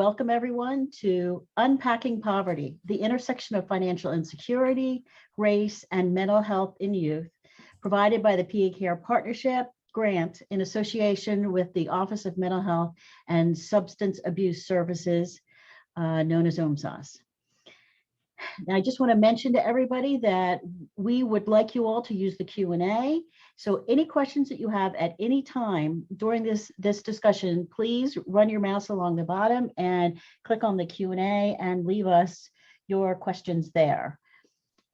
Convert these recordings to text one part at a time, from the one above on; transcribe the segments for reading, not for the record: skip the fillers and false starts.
Welcome everyone to Unpacking Poverty, the intersection of financial insecurity, race, and mental health in youth, provided by the PA Care Partnership grant in association with the Office of Mental Health and Substance Abuse Services, known as SAMHSA. Now, I just want to mention to everybody that we would like you all to use the Q&A. So any questions that you have at any time during this discussion, please run your mouse along the bottom and click on the Q&A and leave us your questions there.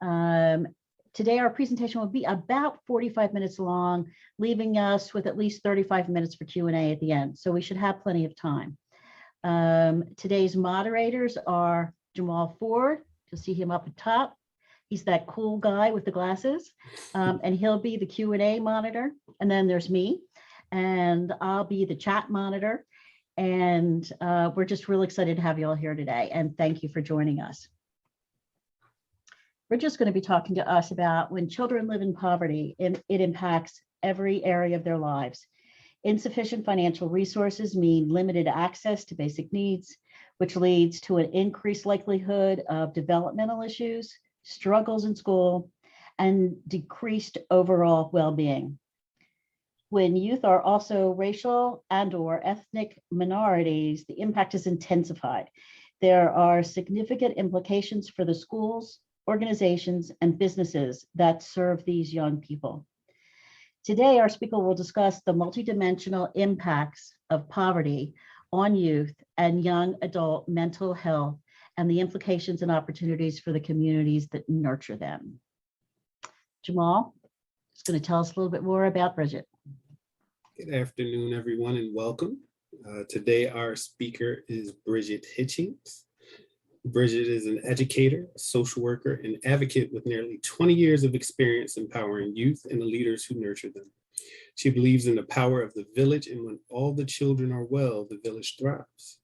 Today, our presentation will be about 45 minutes long, leaving us with at least 35 minutes for Q&A at the end. So we should have plenty of time. Today's moderators are Jamal Ford. You'll see him up at top. He's that cool guy with the glasses, and he'll be the Q&A monitor. And then there's me, and I'll be the chat monitor. And we're just really excited to have you all here today. And thank you for joining us. We're just going to be talking to us about when children live in poverty, it impacts every area of their lives. Insufficient financial resources mean limited access to basic needs, which leads to an increased likelihood of developmental issues, struggles in school, and decreased overall well-being. When youth are also racial and/or ethnic minorities, the impact is intensified. There are significant implications for the schools, organizations, and businesses that serve these young people. Today, our speaker will discuss the multidimensional impacts of poverty on youth and young adult mental health and the implications and opportunities for the communities that nurture them. Jamal is going to tell us a little bit more about Bridget. Good afternoon, everyone, and welcome. Today, our speaker is Bridget Hitchings. Bridget is an educator, social worker, and advocate with nearly 20 years of experience empowering youth and the leaders who nurture them. She believes in the power of the village, and when all the children are well, the village thrives.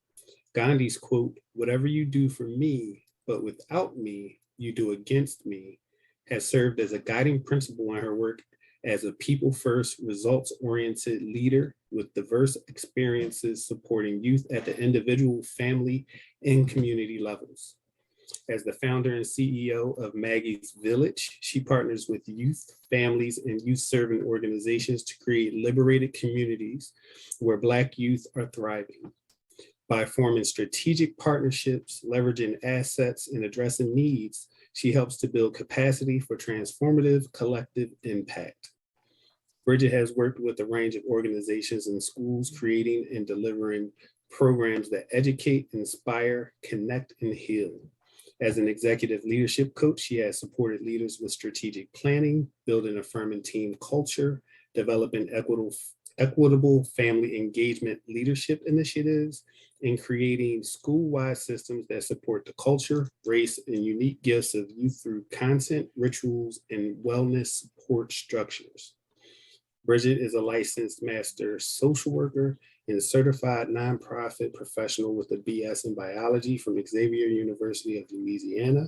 Gandhi's quote, "Whatever you do for me, but without me, you do against me," has served as a guiding principle in her work as a people-first, results-oriented leader with diverse experiences supporting youth at the individual, family, and community levels. As the founder and CEO of Maggie's Village, she partners with youth, families, and youth-serving organizations to create liberated communities where Black youth are thriving. By forming strategic partnerships, leveraging assets, and addressing needs, she helps to build capacity for transformative collective impact. Bridget has worked with a range of organizations and schools, creating and delivering programs that educate, inspire, connect, and heal. As an executive leadership coach, she has supported leaders with strategic planning, building affirming team culture, developing equitable family engagement leadership initiatives, and creating school-wide systems that support the culture, race, and unique gifts of youth through content, rituals, and wellness support structures. Bridget is a licensed master social worker and certified nonprofit professional with a BS in biology from Xavier University of Louisiana,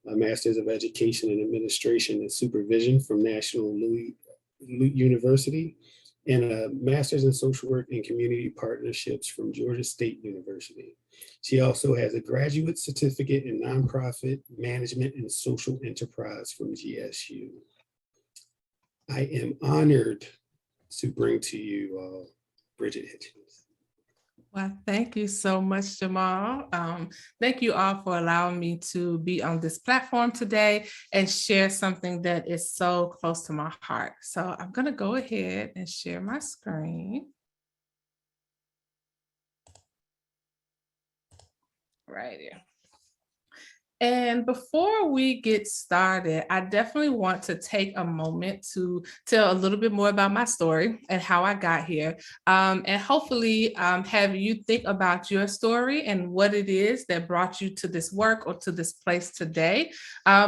a master's of education and administration and supervision from National Louis University, and a master's in social work and community partnerships from Georgia State University. She also has a graduate certificate in nonprofit management and social enterprise from GSU. I am honored to bring to you Bridget Hitchings. Well, thank you so much, Jamal. Thank you all for allowing me to be on this platform today and share something that is so close to my heart. So I'm going to go ahead and share my screen. Right here. And before we get started, I definitely want to take a moment to tell a little bit more about my story and how I got here, and hopefully have you think about your story and what it is that brought you to this work or to this place today,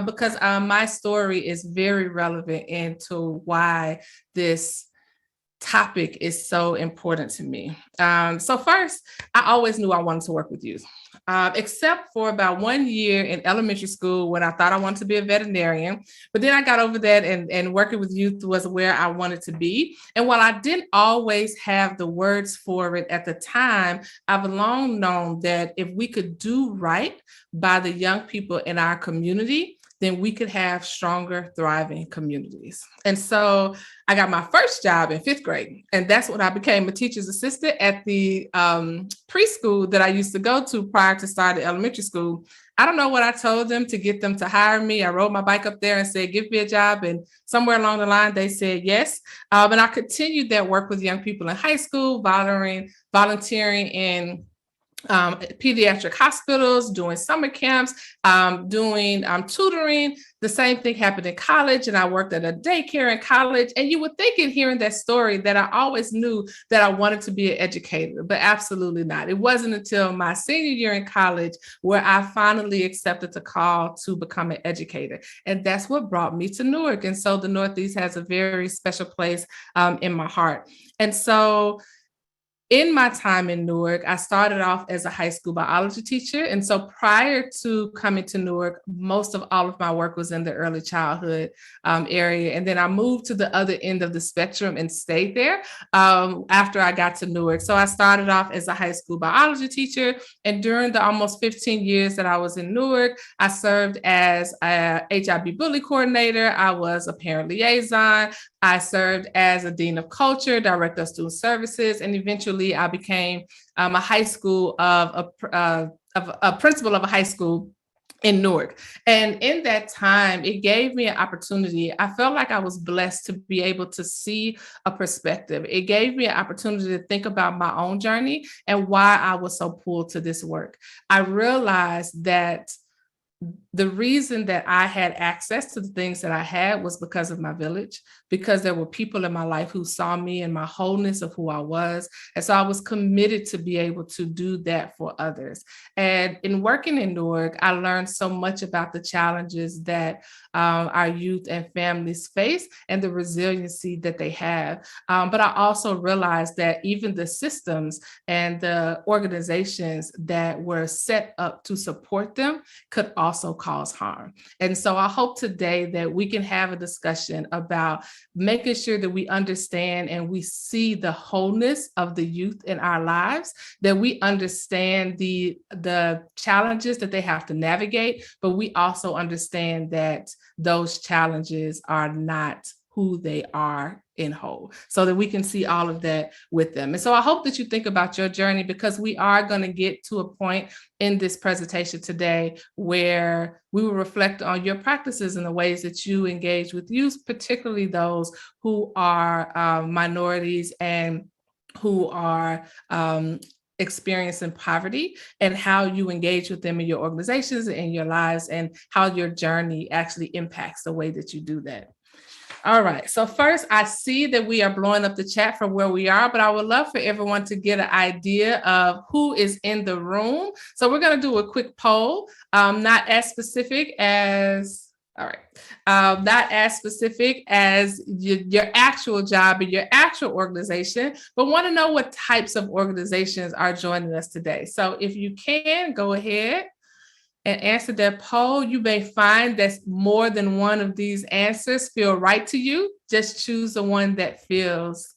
because my story is very relevant into why this topic is so important to me. So first, I always knew I wanted to work with youth. except for about 1 year in elementary school when I thought I wanted to be a veterinarian. But then I got over that, and working with youth was where I wanted to be. And while I didn't always have the words for it at the time, I've long known that if we could do right by the young people in our community, then we could have stronger, thriving communities. And so I got my first job in 5th grade, and that's when I became a teacher's assistant at the preschool that I used to go to prior to starting elementary school. I don't know what I told them to get them to hire me. I rode my bike up there and said, give me a job. And somewhere along the line, they said yes. And I continued that work with young people in high school, volunteering in pediatric hospitals, doing summer camps, doing tutoring. The same thing happened in college, and I worked at a daycare in college. And you would think in hearing that story that I always knew that I wanted to be an educator, but absolutely not. It wasn't until my senior year in college where I finally accepted the call to become an educator. And that's what brought me to Newark. And so the Northeast has a very special place in my heart. And so in my time in Newark, I started off as a high school biology teacher. And so prior to coming to Newark, most of all of my work was in the early childhood area. And then I moved to the other end of the spectrum and stayed there after I got to Newark. So I started off as a high school biology teacher. And during the almost 15 years that I was in Newark, I served as a HIB bully coordinator. I was a parent liaison. I served as a dean of culture, director of student services, and eventually I became a principal of a high school in Newark. And in that time, it gave me an opportunity. I felt like I was blessed to be able to see a perspective. It gave me an opportunity to think about my own journey and why I was so pulled to this work. I realized that the reason that I had access to the things that I had was because of my village, because there were people in my life who saw me and my wholeness of who I was. And so I was committed to be able to do that for others. And in working in Newark, I learned so much about the challenges that our youth and families face and the resiliency that they have. But I also realized that even the systems and the organizations that were set up to support them could also cause harm. And so I hope today that we can have a discussion about making sure that we understand and we see the wholeness of the youth in our lives, that we understand the challenges that they have to navigate, but we also understand that those challenges are not who they are in whole, so that we can see all of that with them. And so I hope that you think about your journey, because we are going to get to a point in this presentation today where we will reflect on your practices and the ways that you engage with youth, particularly those who are minorities and who are experiencing poverty, and how you engage with them in your organizations and your lives, and how your journey actually impacts the way that you do that. All right. So first, I see that we are blowing up the chat from where we are, but I would love for everyone to get an idea of who is in the room. So we're going to do a quick poll, not as specific as your actual job and your actual organization, but want to know what types of organizations are joining us today. So if you can, go ahead and answer that poll. You may find that more than one of these answers feel right to you. Just choose the one that feels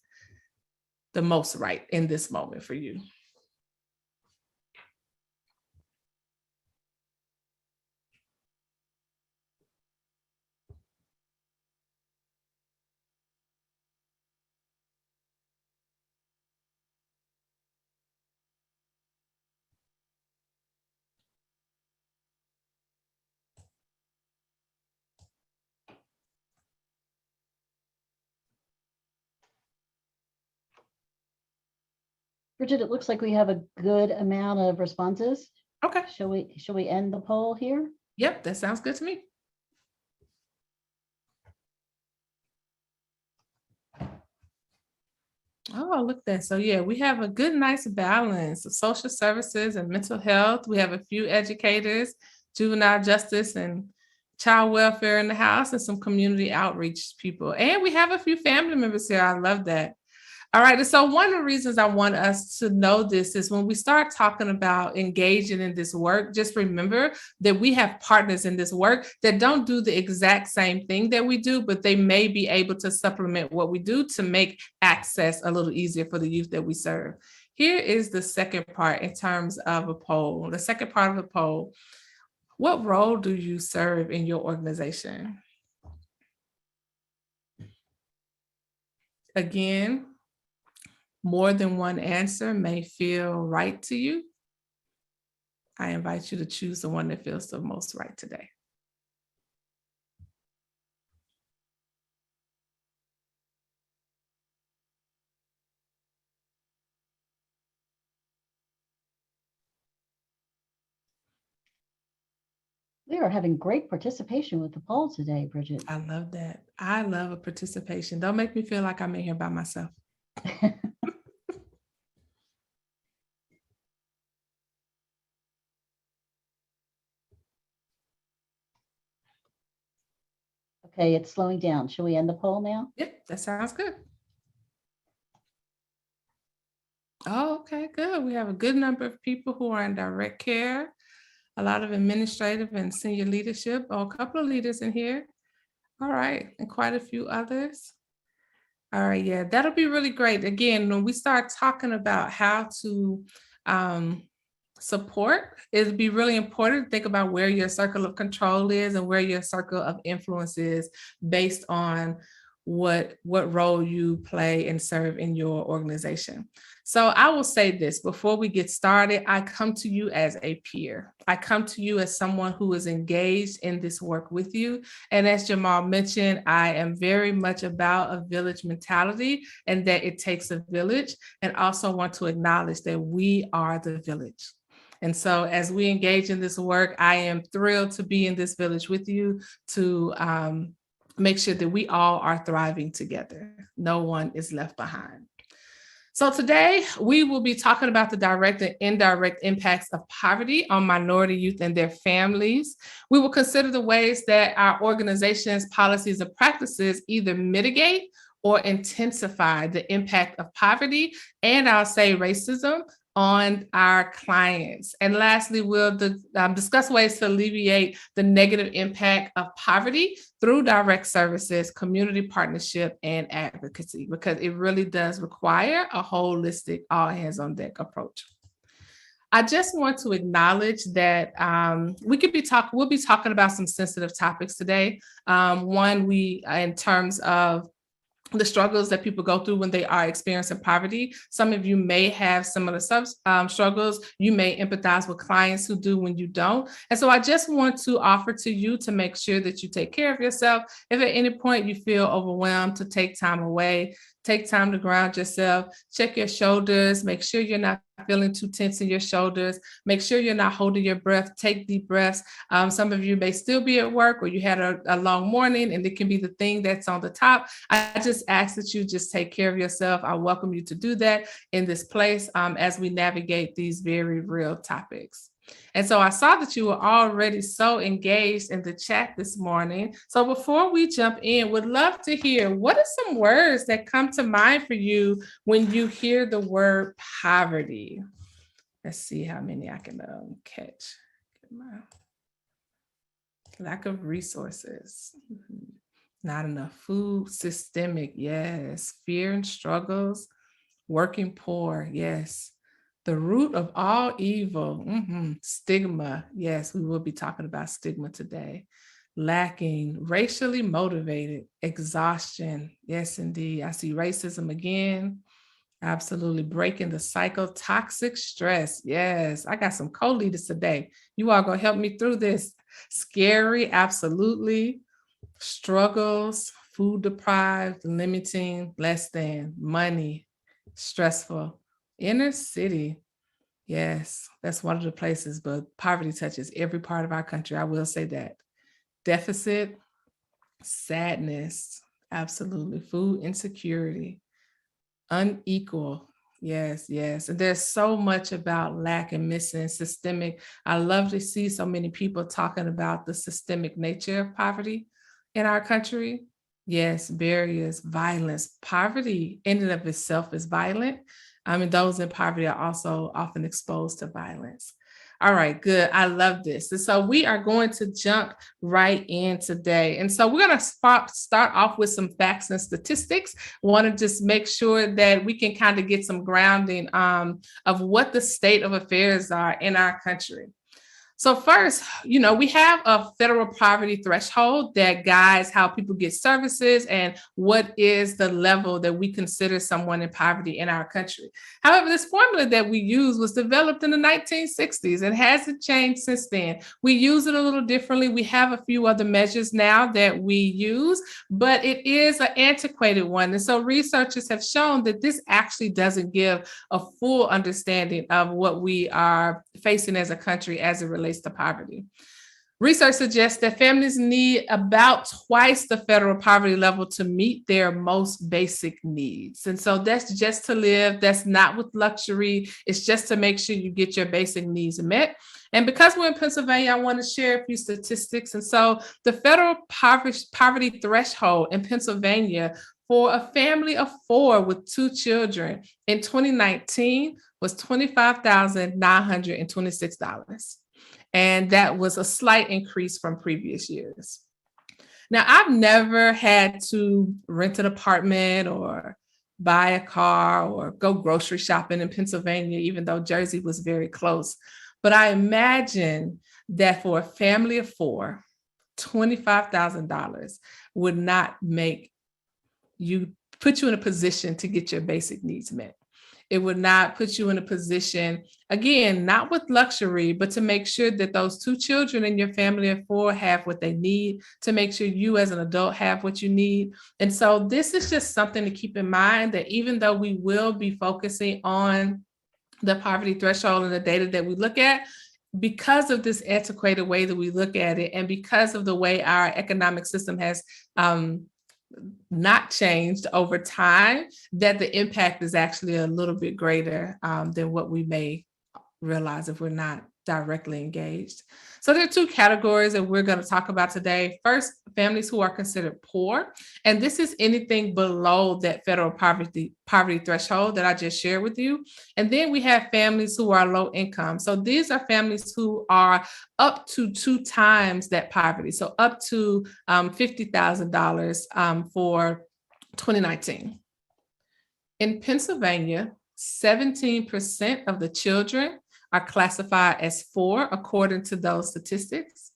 the most right in this moment for you. Bridget, it looks like we have a good amount of responses. Okay. Shall we end the poll here? Yep, that sounds good to me. Oh, look at that. So yeah, we have a good, nice balance of social services and mental health. We have a few educators, juvenile justice and child welfare in the house, and some community outreach people. And we have a few family members here. I love that. All right. And so one of the reasons I want us to know this is when we start talking about engaging in this work, just remember that we have partners in this work that don't do the exact same thing that we do, but they may be able to supplement what we do to make access a little easier for the youth that we serve. Here is the second part in terms of a poll. The second part of the poll: what role do you serve in your organization? Again, more than one answer may feel right to you. I invite you to choose the one that feels the most right today. We are having great participation with the poll today, Bridget. I love that. I love a participation. Don't make me feel like I'm in here by myself. Okay, it's slowing down. Shall we end the poll now? Yep, that sounds good. Oh, okay, good. We have a good number of people who are in direct care, a lot of administrative and senior leadership, or a couple of leaders in here. All right, and quite a few others. All right, yeah, that'll be really great. Again, when we start talking about how to support, it'd be really important to think about where your circle of control is and where your circle of influence is based on what role you play and serve in your organization. So I will say this before we get started: I come to you as a peer. I come to you as someone who is engaged in this work with you. And as Jamal mentioned, I am very much about a village mentality and that it takes a village, and also want to acknowledge that we are the village. And so as we engage in this work, I am thrilled to be in this village with you to make sure that we all are thriving together. No one is left behind. So today we will be talking about the direct and indirect impacts of poverty on minority youth and their families. We will consider the ways that our organization's policies and practices either mitigate or intensify the impact of poverty and, I'll say, racism on our clients. And lastly, we'll discuss ways to alleviate the negative impact of poverty through direct services, community partnership, and advocacy, because it really does require a holistic, all hands on deck approach. I just want to acknowledge that we'll be talking about some sensitive topics today. In terms of the struggles that people go through when they are experiencing poverty. Some of you may have similar struggles. You may empathize with clients who do when you don't. And so I just want to offer to you to make sure that you take care of yourself. If at any point you feel overwhelmed, to take time away, take time to ground yourself, check your shoulders, make sure you're not feeling too tense in your shoulders, make sure you're not holding your breath, take deep breaths. Some of you may still be at work, or you had a long morning and it can be the thing that's on the top. I just ask that you just take care of yourself. I welcome you to do that in this place as we navigate these very real topics. And so I saw that you were already so engaged in the chat this morning. So before we jump in, would love to hear, what are some words that come to mind for you when you hear the word poverty? Let's see how many I can catch. Lack of resources, not enough food, systemic, yes. Fear and struggles, working poor, yes. The root of all evil, stigma. Yes, we will be talking about stigma today. Lacking, racially motivated, exhaustion. Yes, indeed. I see racism again. Absolutely. Breaking the cycle, toxic stress. Yes, I got some co-leaders today. You all gonna help me through this. Scary, absolutely. Struggles, food deprived, limiting, less than, money, stressful. Inner city, yes, that's one of the places, but poverty touches every part of our country. I will say that. Deficit, sadness, absolutely. Food insecurity, unequal, yes. And there's so much about lack and missing, systemic. I love to see so many people talking about the systemic nature of poverty in our country. Yes, barriers, violence, poverty in and of itself is violent. Those in poverty are also often exposed to violence. All right, good. I love this. And so we are going to jump right in today. And so we're going to start off with some facts and statistics. Want to just make sure that we can kind of get some grounding of what the state of affairs are in our country. So first, we have a federal poverty threshold that guides how people get services and what is the level that we consider someone in poverty in our country. However, this formula that we use was developed in the 1960s and hasn't changed since then. We use it a little differently. We have a few other measures now that we use, but it is an antiquated one. And so researchers have shown that this actually doesn't give a full understanding of what we are facing as a country as it relates to poverty. Research suggests that families need about twice the federal poverty level to meet their most basic needs. And so that's just to live. That's not with luxury. It's just to make sure you get your basic needs met. And because we're in Pennsylvania, I want to share a few statistics. And so the federal poverty threshold in Pennsylvania for a family of 4 with 2 children in 2019 was $25,926. And that was a slight increase from previous years. Now, I've never had to rent an apartment or buy a car or go grocery shopping in Pennsylvania, even though Jersey was very close. But I imagine that for a family of 4, $25,000 would not put you in a position to get your basic needs met. It would not put you in a position, again, not with luxury, but to make sure that those 2 children in your family of 4 have what they need, to make sure you as an adult have what you need. And so this is just something to keep in mind, that even though we will be focusing on the poverty threshold and the data that we look at, because of this antiquated way that we look at it, and because of the way our economic system has not changed over time, that the impact is actually a little bit greater than what we may realize if we're not directly engaged. So there are 2 categories that we're going to talk about today. First, families who are considered poor, and this is anything below that federal poverty threshold that I just shared with you. And then we have families who are low income. So these are families who are up to 2 times that poverty, so up to $50,000 for 2019. In Pennsylvania, 17% of the children are classified as 4 according to those statistics,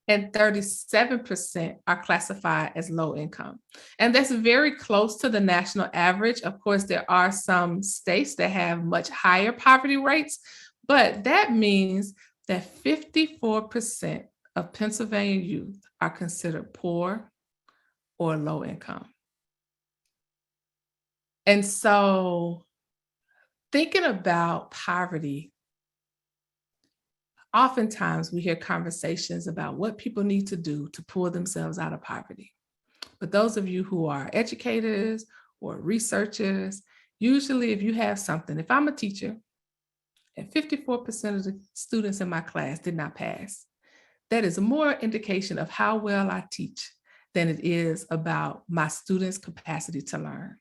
and 37% are classified as low income. And that's very close to the national average. Of course, there are some states that have much higher poverty rates, but that means that 54% of Pennsylvania youth are considered poor or low income. And so thinking about poverty, oftentimes we hear conversations about what people need to do to pull themselves out of poverty. But those of you who are educators or researchers, usually if you have something, if I'm a teacher and 54% of the students in my class did not pass, that is more indication of how well I teach than it is about my students' capacity to learn.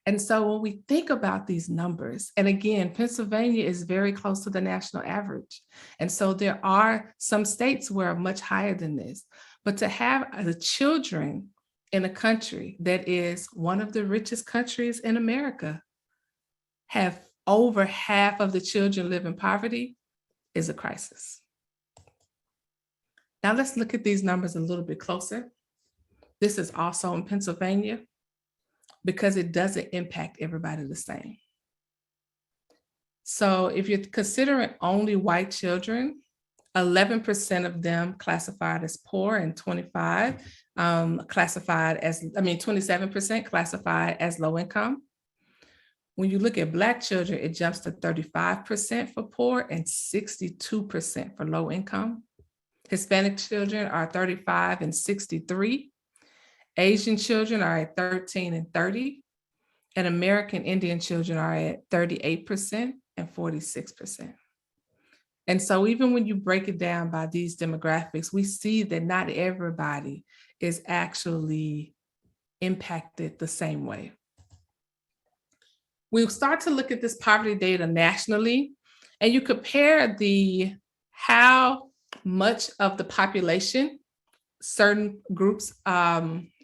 And so when we think about these numbers, and again, Pennsylvania is very close to the national average. And so there are some states where are much higher than this. But to have the children in a country that is one of the richest countries in America have over half of the children live in poverty is a crisis. Now let's look at these numbers a little bit closer. This is also in Pennsylvania, because it doesn't impact everybody the same. So if you're considering only white children, 11% of them classified as poor, and 27% classified as low income. When you look at Black children, it jumps to 35% for poor and 62% for low income. Hispanic children are 35 and 63. Asian children are at 13 and 30, and American Indian children are at 38% and 46%. And so even when you break it down by these demographics, we see that not everybody is actually impacted the same way. We'll start to look at this poverty data nationally, and you compare how much of the population certain groups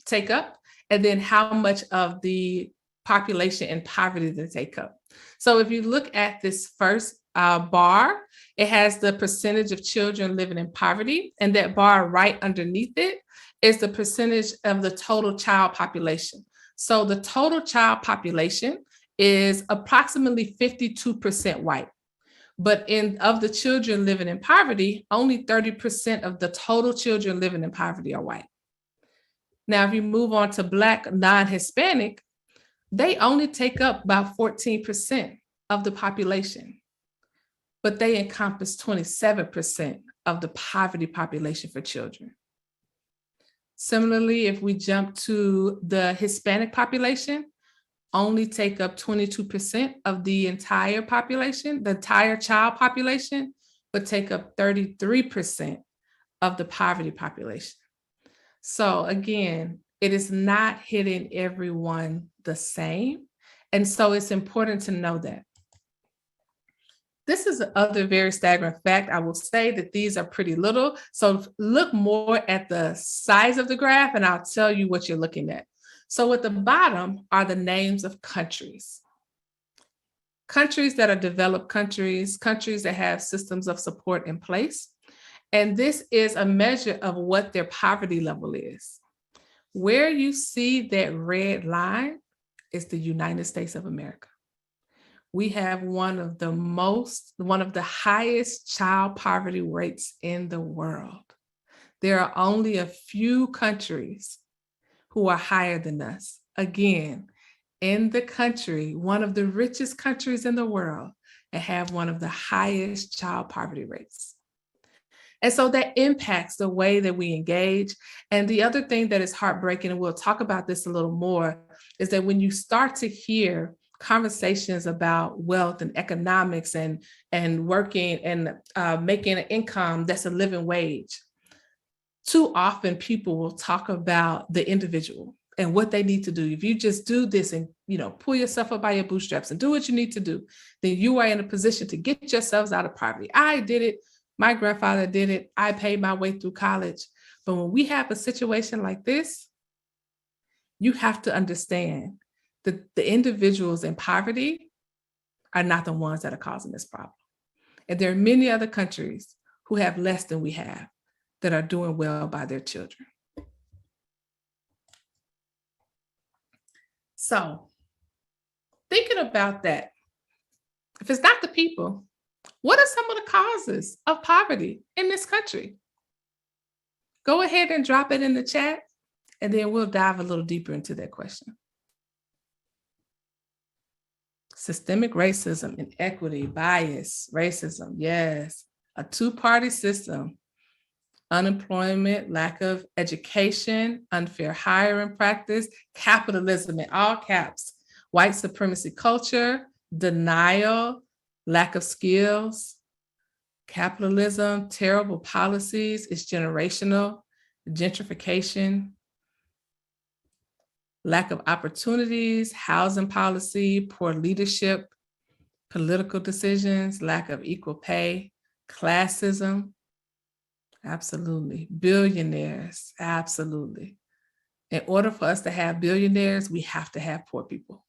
take up, and then how much of the population in poverty they take up. So if you look at this first bar, it has the percentage of children living in poverty, and that bar right underneath it is the percentage of the total child population. So the total child population is approximately 52% white. But of the children living in poverty, only 30% of the total children living in poverty are white. Now, if you move on to Black, non-Hispanic, they only take up about 14% of the population, but they encompass 27% of the poverty population for children. Similarly, if we jump to the Hispanic population, only take up 22% of the entire population, the entire child population, but take up 33% of the poverty population. So again, it is not hitting everyone the same. And so it's important to know that. This is another very staggering fact. I will say that these are pretty little. So look more at the size of the graph and I'll tell you what you're looking at. So at the bottom are the names of countries. Countries that are developed countries, countries that have systems of support in place. And this is a measure of what their poverty level is. Where you see that red line is the United States of America. We have one of the highest child poverty rates in the world. There are only a few countries who are higher than us. Again, in the country, one of the richest countries in the world, and have one of the highest child poverty rates. And so that impacts the way that we engage. And the other thing that is heartbreaking, and we'll talk about this a little more, is that when you start to hear conversations about wealth and economics and working and making an income that's a living wage, too often people will talk about the individual and what they need to do. If you just do this and pull yourself up by your bootstraps and do what you need to do, then you are in a position to get yourselves out of poverty. I did it. My grandfather did it. I paid my way through college. But when we have a situation like this, you have to understand that the individuals in poverty are not the ones that are causing this problem. And there are many other countries who have less than we have that are doing well by their children. So thinking about that, if it's not the people, what are some of the causes of poverty in this country? Go ahead and drop it in the chat, and then we'll dive a little deeper into that question. Systemic racism, inequity, bias, racism, yes. A two-party system, unemployment, lack of education, unfair hiring practice, capitalism in all caps, white supremacy culture, denial, lack of skills, capitalism, terrible policies, it's generational, gentrification, lack of opportunities, housing policy, poor leadership, political decisions, lack of equal pay, classism, absolutely. Billionaires, absolutely. In order for us to have billionaires, we have to have poor people.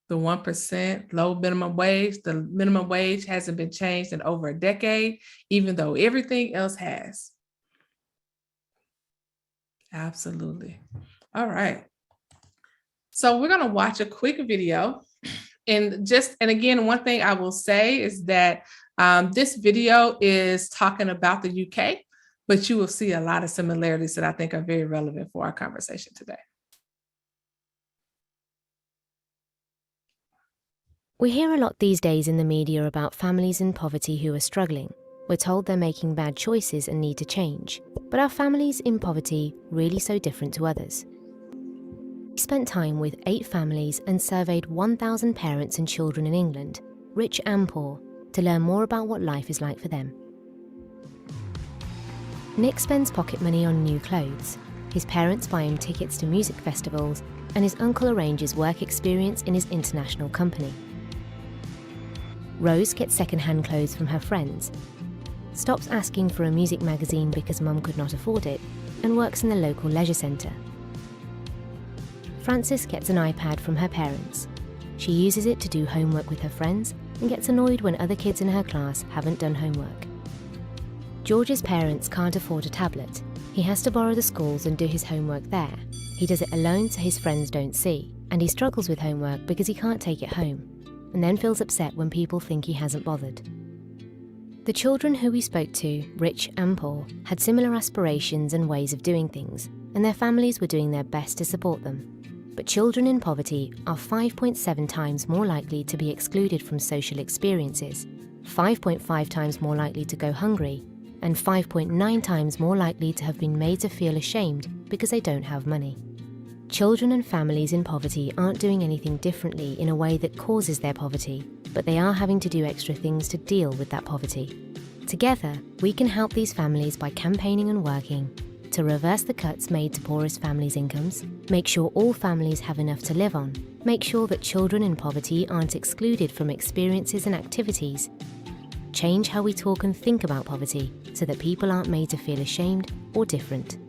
The 1%, low minimum wage, the minimum wage hasn't been changed in over a decade, even though everything else has. Absolutely. All right. So we're going to watch a quick video. And again, one thing I will say is that this video is talking about the UK, but you will see a lot of similarities that I think are very relevant for our conversation today. We hear a lot these days in the media about families in poverty who are struggling. We're told they're making bad choices and need to change. But are families in poverty really so different to others? We spent time with 8 families and surveyed 1,000 parents and children in England, rich and poor, to learn more about what life is like for them. Nick spends pocket money on new clothes. His parents buy him tickets to music festivals, and his uncle arranges work experience in his international company. Rose gets second-hand clothes from her friends, stops asking for a music magazine because mum could not afford it, and works in the local leisure centre. Frances gets an iPad from her parents. She uses it to do homework with her friends and gets annoyed when other kids in her class haven't done homework. George's parents can't afford a tablet. He has to borrow the school's and do his homework there. He does it alone so his friends don't see, and he struggles with homework because he can't take it home, and then feels upset when people think he hasn't bothered. The children who we spoke to, rich and poor, had similar aspirations and ways of doing things, and their families were doing their best to support them. But children in poverty are 5.7 times more likely to be excluded from social experiences, 5.5 times more likely to go hungry, and 5.9 times more likely to have been made to feel ashamed because they don't have money. Children and families in poverty aren't doing anything differently in a way that causes their poverty, but they are having to do extra things to deal with that poverty. Together, we can help these families by campaigning and working to reverse the cuts made to poorest families' incomes, make sure all families have enough to live on, make sure that children in poverty aren't excluded from experiences and activities, change how we talk and think about poverty so that people aren't made to feel ashamed or different.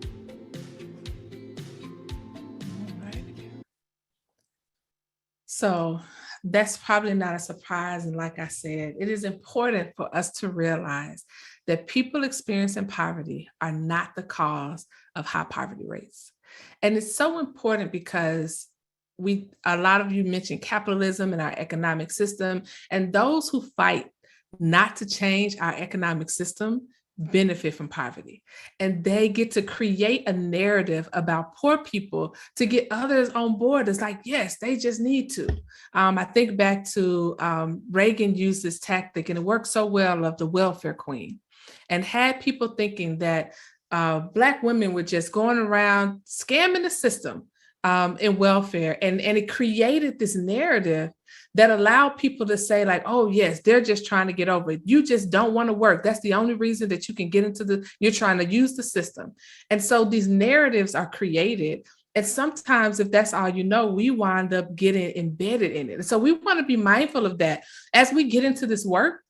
So that's probably not a surprise. And like I said, it is important for us to realize that people experiencing poverty are not the cause of high poverty rates. And it's so important because a lot of you mentioned capitalism and our economic system, and those who fight not to change our economic system benefit from poverty. And they get to create a narrative about poor people to get others on board. It's like, yes, they just need to. I think back to Reagan used this tactic, and it worked so well, of the welfare queen, and had people thinking that Black women were just going around scamming the system in welfare. And it created this narrative that allowed people to say like, oh yes, they're just trying to get over it. You just don't want to work. That's the only reason that you can get into you're trying to use the system. And so these narratives are created. And sometimes if that's all you know, we wind up getting embedded in it. And so we want to be mindful of that as we get into this work.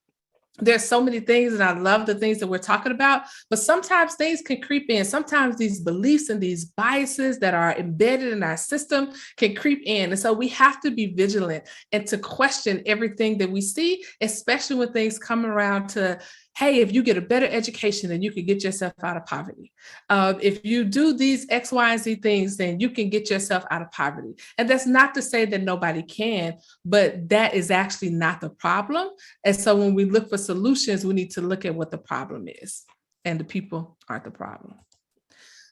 There's so many things, and I love the things that we're talking about, but sometimes things can creep in. Sometimes these beliefs and these biases that are embedded in our system can creep in. And so we have to be vigilant and to question everything that we see, especially when things come around to, hey, if you get a better education, then you can get yourself out of poverty. If you do these X, Y, and Z things, then you can get yourself out of poverty. And that's not to say that nobody can, but that is actually not the problem. And so when we look for solutions, we need to look at what the problem is, and the people aren't the problem.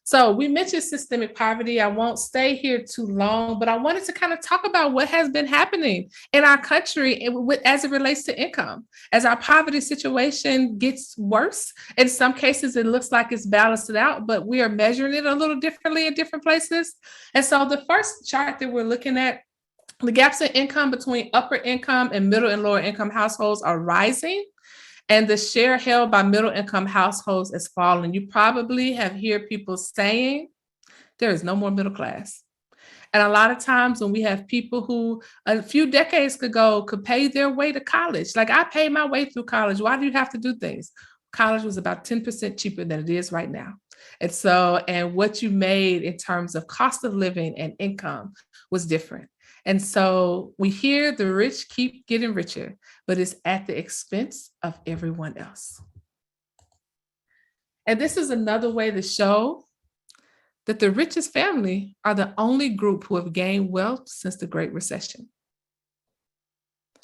So we mentioned systemic poverty. I won't stay here too long, but I wanted to kind of talk about what has been happening in our country as it relates to income. As our poverty situation gets worse, in some cases, it looks like it's balanced out, but we are measuring it a little differently in different places. And so the first chart that we're looking at, the gaps in income between upper income and middle and lower income households are rising. And the share held by middle income households is falling. You probably have heard people saying there is no more middle class. And a lot of times when we have people who a few decades ago could pay their way to college, like I paid my way through college. Why do you have to do things? College was about 10% cheaper than it is right now. And so, and what you made in terms of cost of living and income was different. And so we hear the rich keep getting richer, but it's at the expense of everyone else. And this is another way to show that the richest family are the only group who have gained wealth since the Great Recession.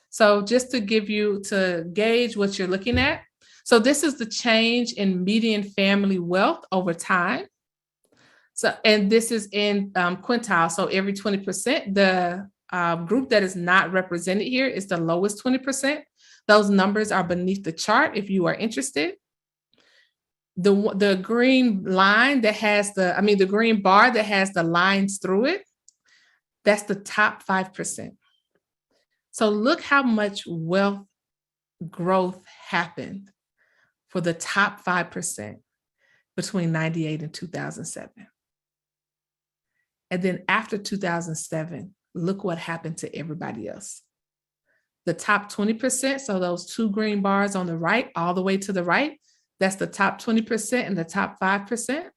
So just to gauge what you're looking at. So this is the change in median family wealth over time. So, and this is in quintile. So every 20%, the group that is not represented here is the lowest 20%. Those numbers are beneath the chart if you are interested. The green line that has the green bar that has the lines through it, that's the top 5%. So look how much wealth growth happened for the top 5% between 98 and 2007. And then after 2007, look what happened to everybody else. The top 20%, so those two green bars on the right, all the way to the right, that's the top 20% and the top 5%.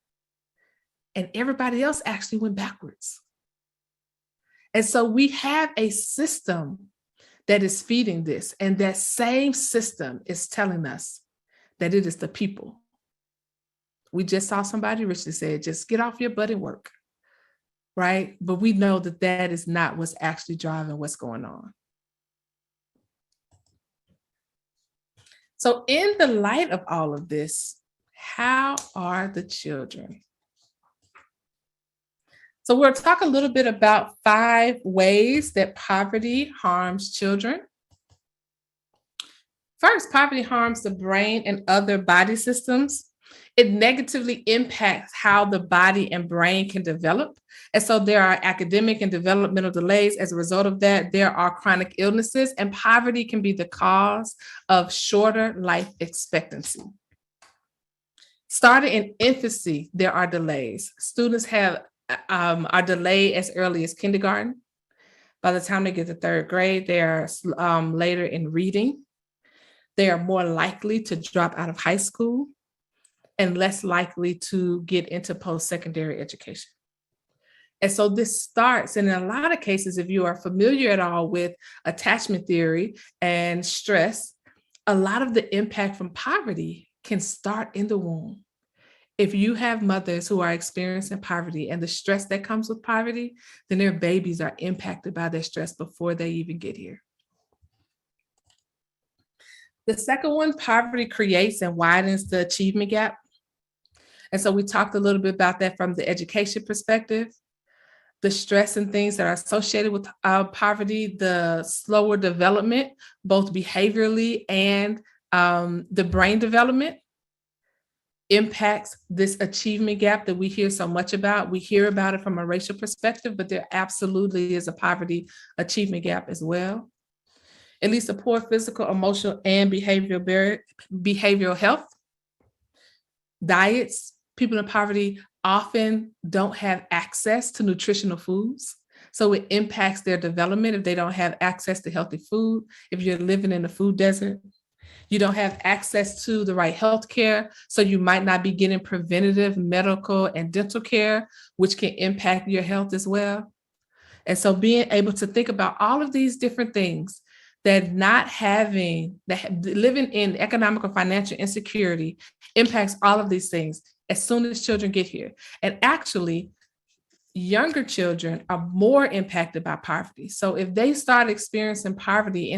And everybody else actually went backwards. And so we have a system that is feeding this. And that same system is telling us that it is the people. We just saw somebody richly said, just get off your butt and work, right? But we know that that is not what's actually driving what's going on. So in the light of all of this, how are the children? So we'll talk a little bit about 5 ways that poverty harms children. First, poverty harms the brain and other body systems. It negatively impacts how the body and brain can develop. And so there are academic and developmental delays. As a result of that, there are chronic illnesses, and poverty can be the cause of shorter life expectancy. Starting in infancy, there are delays. Students are delayed as early as kindergarten. By the time they get to 3rd grade, they are later in reading. They are more likely to drop out of high school and less likely to get into post-secondary education. And so this starts, and in a lot of cases, if you are familiar at all with attachment theory and stress, a lot of the impact from poverty can start in the womb. If you have mothers who are experiencing poverty and the stress that comes with poverty, then their babies are impacted by their stress before they even get here. The second one, poverty creates and widens the achievement gap. And so we talked a little bit about that from the education perspective. The stress and things that are associated with poverty, the slower development, both behaviorally and the brain development, impacts this achievement gap that we hear so much about. We hear about it from a racial perspective, but there absolutely is a poverty achievement gap as well. It leads to poor physical, emotional, and behavioral health. Diets. People in poverty often don't have access to nutritional foods. So it impacts their development if they don't have access to healthy food. If you're living in a food desert, you don't have access to the right health care. So you might not be getting preventative medical and dental care, which can impact your health as well. And so being able to think about all of these different things, that living in economic or financial insecurity impacts all of these things as soon as children get here. And actually, younger children are more impacted by poverty. So if they start experiencing poverty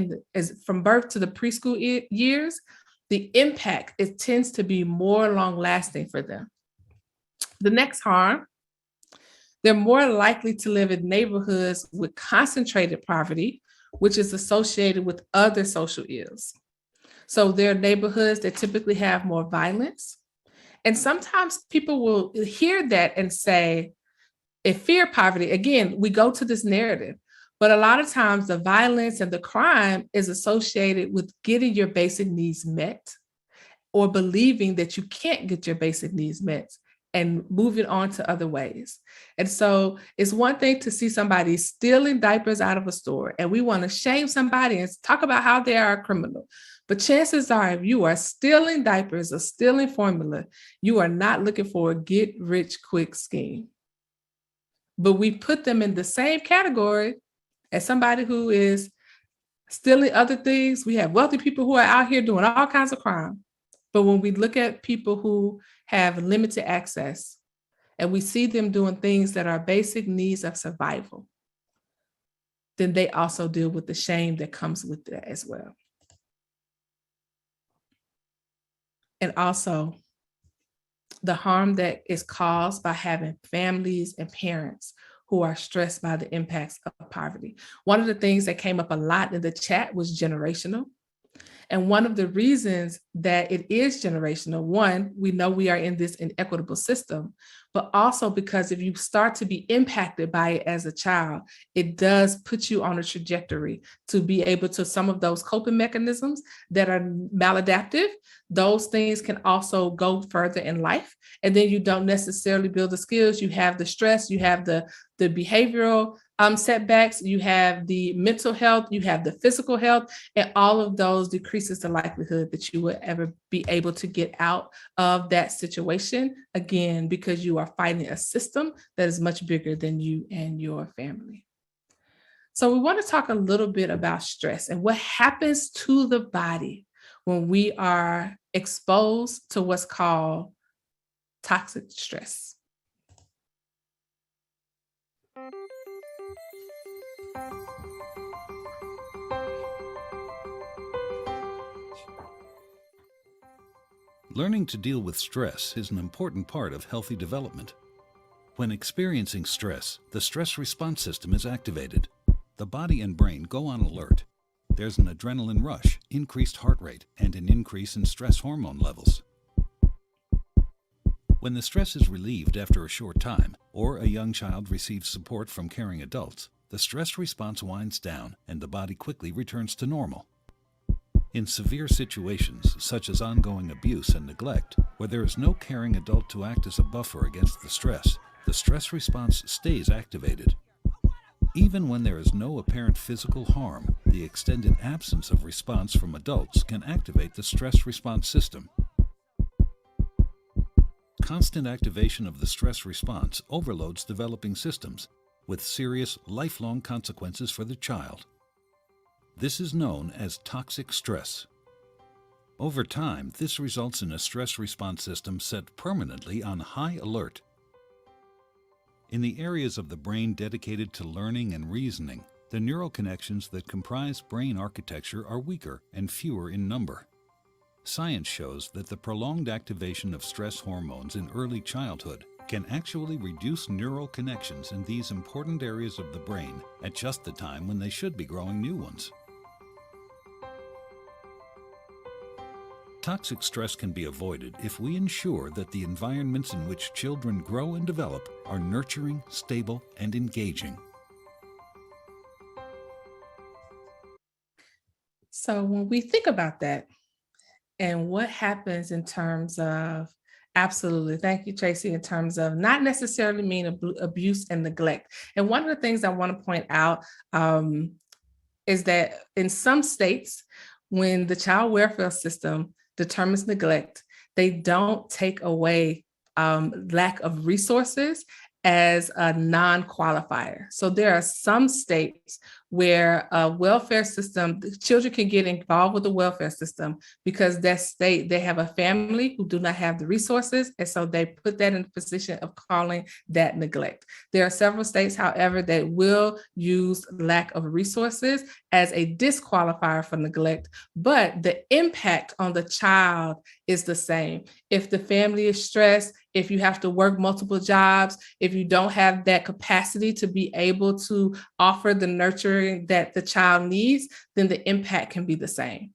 from birth to the preschool years, the impact, it tends to be more long lasting for them. The next harm, they're more likely to live in neighborhoods with concentrated poverty, which is associated with other social ills. So there are neighborhoods that typically have more violence. And sometimes people will hear that and say, if fear poverty, again, we go to this narrative, but a lot of times the violence and the crime is associated with getting your basic needs met or believing that you can't get your basic needs met and moving on to other ways. And so it's one thing to see somebody stealing diapers out of a store and we want to shame somebody and talk about how they are a criminal. But chances are, if you are stealing diapers or stealing formula, you are not looking for a get rich quick scheme. But we put them in the same category as somebody who is stealing other things. We have wealthy people who are out here doing all kinds of crime. But when we look at people who have limited access and we see them doing things that are basic needs of survival, then they also deal with the shame that comes with that as well. And also the harm that is caused by having families and parents who are stressed by the impacts of poverty. One of the things that came up a lot in the chat was generational. And one of the reasons that it is generational, one, we know we are in this inequitable system, but also because if you start to be impacted by it as a child, it does put you on a trajectory to be able to, some of those coping mechanisms that are maladaptive, those things can also go further in life. And then you don't necessarily build the skills. You have the stress, you have the behavioral setbacks, you have the mental health, you have the physical health, and all of those decreases the likelihood that you would ever be able to get out of that situation again, because you are fighting a system that is much bigger than you and your family. So we want to talk a little bit about stress and what happens to the body when we are exposed to what's called toxic stress. Learning to deal with stress is an important part of healthy development. When experiencing stress, the stress response system is activated. The body and brain go on alert. There's an adrenaline rush, increased heart rate, and an increase in stress hormone levels. When the stress is relieved after a short time, or a young child receives support from caring adults, the stress response winds down and the body quickly returns to normal. In severe situations, such as ongoing abuse and neglect, where there is no caring adult to act as a buffer against the stress response stays activated. Even when there is no apparent physical harm, the extended absence of response from adults can activate the stress response system. Constant activation of the stress response overloads developing systems, with serious, lifelong consequences for the child. This is known as toxic stress. Over time, this results in a stress response system set permanently on high alert. In the areas of the brain dedicated to learning and reasoning, the neural connections that comprise brain architecture are weaker and fewer in number. Science shows that the prolonged activation of stress hormones in early childhood can actually reduce neural connections in these important areas of the brain at just the time when they should be growing new ones. Toxic stress can be avoided if we ensure that the environments in which children grow and develop are nurturing, stable, and engaging. So when we think about that and what happens in terms of, absolutely, thank you, Tracy, in terms of not necessarily mean abuse and neglect. And one of the things I want to point out is that in some states, when the child welfare system determines neglect, they don't take away lack of resources as a non-qualifier. So there are some states where a welfare system, children can get involved with the welfare system because that state, they have a family who do not have the resources. And so they put that in the position of calling that neglect. There are several states, however, that will use lack of resources as a disqualifier for neglect, but the impact on the child is the same. If the family is stressed, if you have to work multiple jobs, if you don't have that capacity to be able to offer the nurturing that the child needs, then the impact can be the same.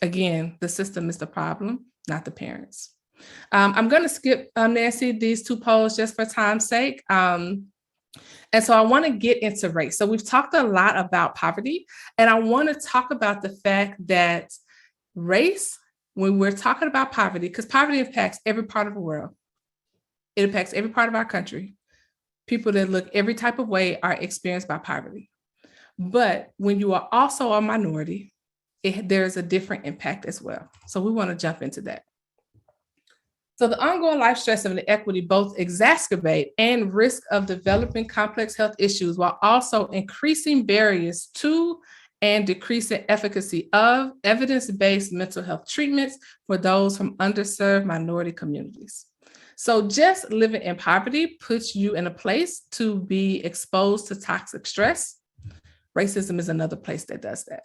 Again, the system is the problem, not the parents. I'm going to skip, Nancy, these two polls just for time's sake. And so I want to get into race. So we've talked a lot about poverty, and I want to talk about the fact that race, when we're talking about poverty, because poverty impacts every part of the world. It impacts every part of our country. People that look every type of way are experienced by poverty. But when you are also a minority, there's a different impact as well. So we want to jump into that. So the ongoing life stress and inequity both exacerbate and risk of developing complex health issues while also increasing barriers to and decreasing efficacy of evidence-based mental health treatments for those from underserved minority communities. So just living in poverty puts you in a place to be exposed to toxic stress. Racism is another place that does that.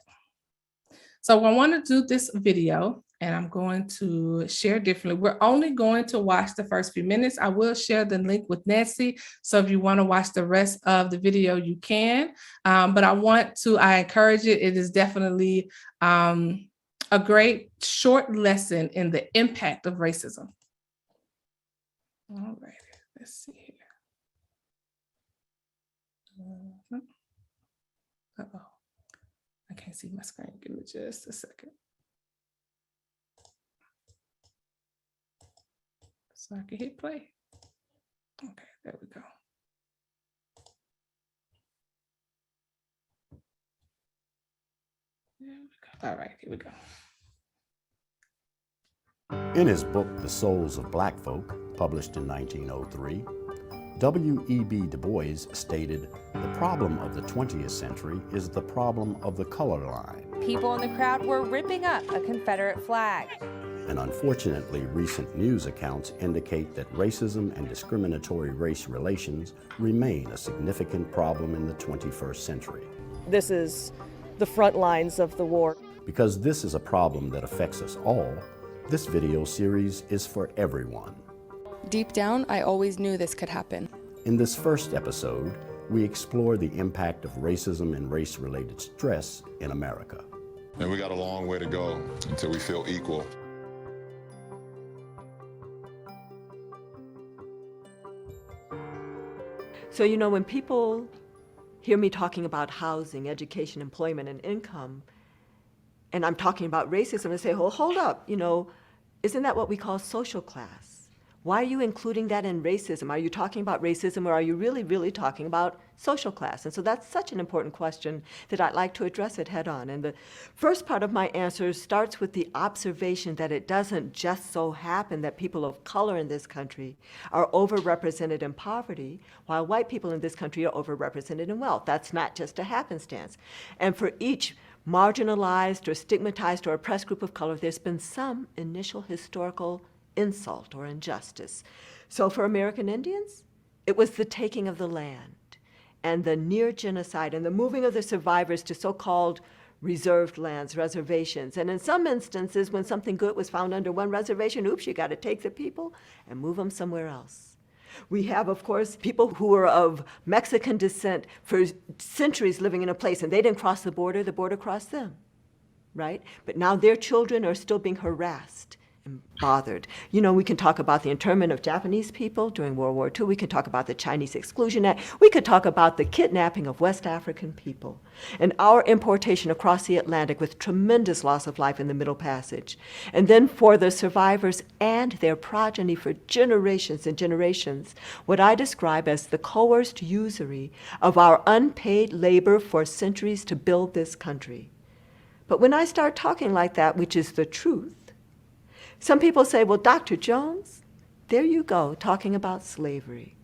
So I want to do this video and I'm going to share differently. We're only going to watch the first few minutes. I will share the link with Nancy. So if you want to watch the rest of the video, you can. But I encourage it. It is definitely a great short lesson in the impact of racism. All right, let's see here. Uh-oh, I can't see my screen. Give me just a second. So I can hit play. Okay, there we go. There we go. All right, here we go. In his book, The Souls of Black Folk, published in 1903, W.E.B. Du Bois stated, "The problem of the 20th century is the problem of the color line." People in the crowd were ripping up a Confederate flag. And unfortunately, recent news accounts indicate that racism and discriminatory race relations remain a significant problem in the 21st century. This is the front lines of the war. Because this is a problem that affects us all, this video series is for everyone. Deep down, I always knew this could happen. In this first episode, we explore the impact of racism and race-related stress in America. And we got a long way to go until we feel equal. So, you know, when people hear me talking about housing, education, employment, and income, and I'm talking about racism, they say, well, hold up, you know, isn't that what we call social class? Why are you including that in racism? Are you talking about racism, or are you really talking about social class? And so that's such an important question that I'd like to address it head on. And the first part of my answer starts with the observation that it doesn't just so happen that people of color in this country are overrepresented in poverty, while white people in this country are overrepresented in wealth. That's not just a happenstance. And for each marginalized or stigmatized or oppressed group of color, there's been some initial historical insult or injustice. So for American Indians, it was the taking of the land and the near genocide and the moving of the survivors to so-called reserved lands, reservations. And in some instances, when something good was found under one reservation, oops, you got to take the people and move them somewhere else. We have, of course, people who were of Mexican descent for centuries living in a place, and they didn't cross the border crossed them, right? But now their children are still being harassed and bothered. You know, we can talk about the internment of Japanese people during World War II. We can talk about the Chinese Exclusion Act. We could talk about the kidnapping of West African people and our importation across the Atlantic with tremendous loss of life in the Middle Passage. And then for the survivors and their progeny for generations and generations, what I describe as the coerced usury of our unpaid labor for centuries to build this country. But when I start talking like that, which is the truth, some people say, well, Dr. Jones, there you go, talking about slavery.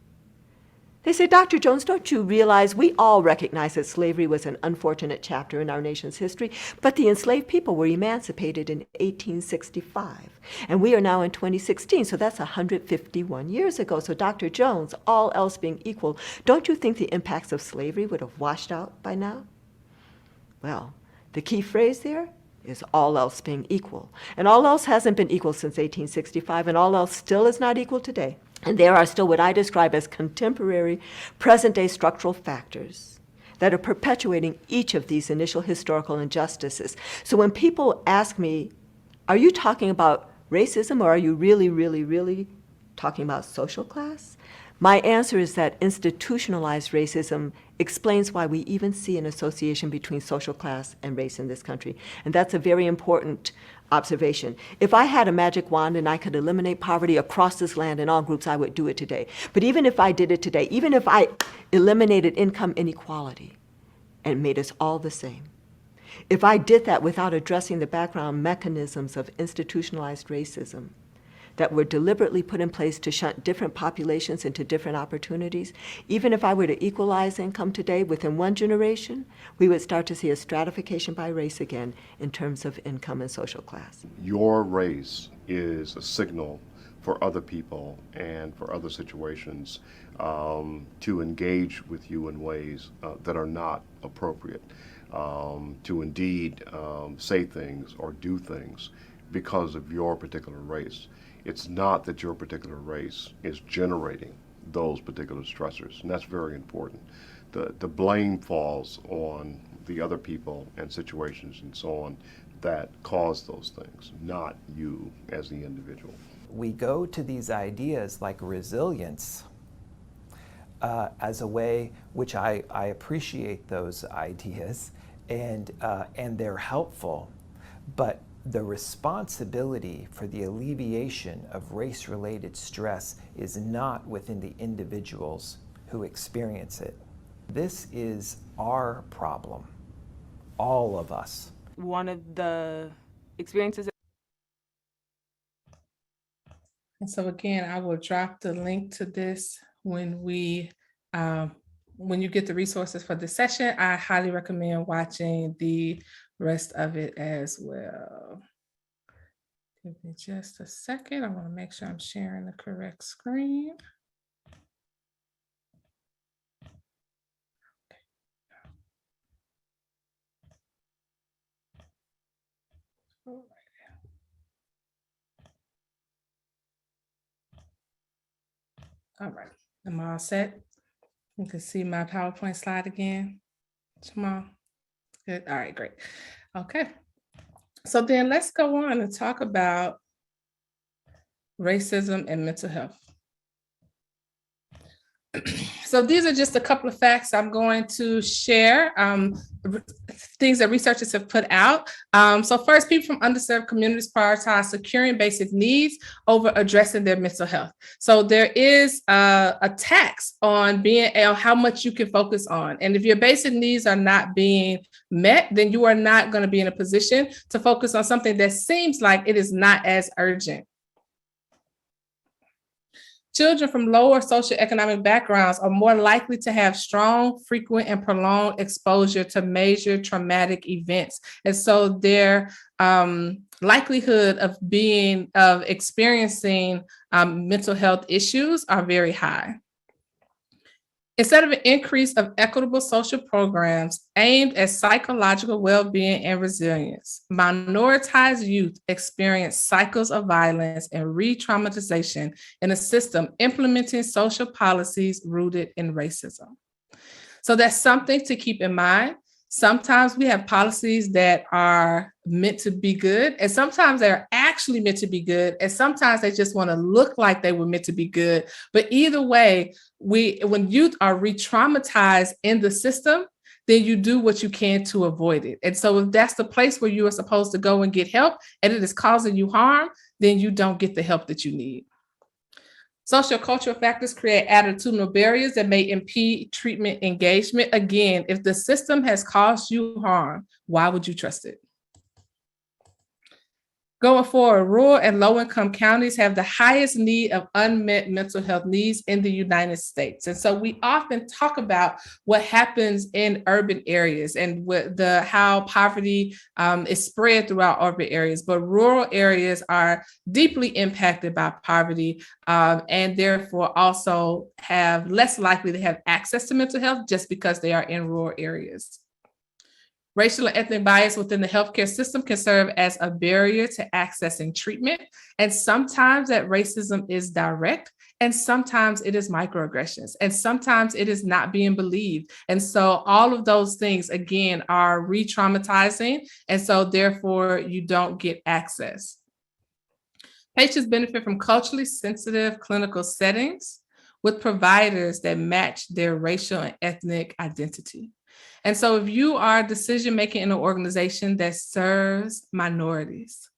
They say, Dr. Jones, don't you realize we all recognize that slavery was an unfortunate chapter in our nation's history, but the enslaved people were emancipated in 1865, and we are now in 2016, so that's 151 years ago. So Dr. Jones, all else being equal, don't you think the impacts of slavery would have washed out by now? Well, the key phrase there is all else being equal. And all else hasn't been equal since 1865, and all else still is not equal today. And there are still what I describe as contemporary, present-day structural factors that are perpetuating each of these initial historical injustices. So when people ask me, are you talking about racism, or are you really talking about social class? My answer is that institutionalized racism explains why we even see an association between social class and race in this country. And that's a very important observation. If I had a magic wand and I could eliminate poverty across this land in all groups, I would do it today. But even if I did it today, even if I eliminated income inequality and made us all the same, if I did that without addressing the background mechanisms of institutionalized racism that were deliberately put in place to shunt different populations into different opportunities, even if I were to equalize income today within one generation, we would start to see a stratification by race again in terms of income and social class. Your race is a signal for other people and for other situations to engage with you in ways that are not appropriate, to indeed say things or do things because of your particular race. It's not that your particular race is generating those particular stressors, and that's very important. The blame falls on the other people and situations and so on that cause those things, not you as the individual. We go to these ideas like resilience as a way, which I appreciate those ideas, and they're helpful, but the responsibility for the alleviation of race-related stress is not within the individuals who experience it. This is our problem, all of us. One of the experiences. And so again, I will drop the link to this when you get the resources for the session. I highly recommend watching the rest of it as well. Give me just a second. I want to make sure I'm sharing the correct screen. All right, I'm all set. You can see my PowerPoint slide again. Jamal. Good. All right, great. Okay. So then let's go on and talk about racism and mental health. So these are just a couple of facts I'm going to share, things that researchers have put out. So first, people from underserved communities prioritize securing basic needs over addressing their mental health. So there is a tax on how much you can focus on. And if your basic needs are not being met, then you are not going to be in a position to focus on something that seems like it is not as urgent. Children from lower socioeconomic backgrounds are more likely to have strong, frequent, and prolonged exposure to major traumatic events. And so their likelihood of experiencing mental health issues are very high. Instead of an increase of equitable social programs aimed at psychological well-being and resilience, minoritized youth experience cycles of violence and re-traumatization in a system implementing social policies rooted in racism. So that's something to keep in mind. Sometimes we have policies that are meant to be good, and sometimes they're actually meant to be good, and sometimes they just want to look like they were meant to be good. But either way, when youth are re-traumatized in the system, then you do what you can to avoid it. And so if that's the place where you are supposed to go and get help, and it is causing you harm, then you don't get the help that you need. Sociocultural factors create attitudinal barriers that may impede treatment engagement. Again, if the system has caused you harm, why would you trust it? Going forward, rural and low-income counties have the highest need of unmet mental health needs in the United States. And so we often talk about what happens in urban areas and how poverty is spread throughout urban areas, but rural areas are deeply impacted by poverty and therefore also have less likely to have access to mental health just because they are in rural areas. Racial and ethnic bias within the healthcare system can serve as a barrier to accessing treatment. And sometimes that racism is direct, and sometimes it is microaggressions, and sometimes it is not being believed. And so all of those things, again, are re-traumatizing. And so therefore you don't get access. Patients benefit from culturally sensitive clinical settings with providers that match their racial and ethnic identity. And so if you are decision-making in an organization that serves minorities,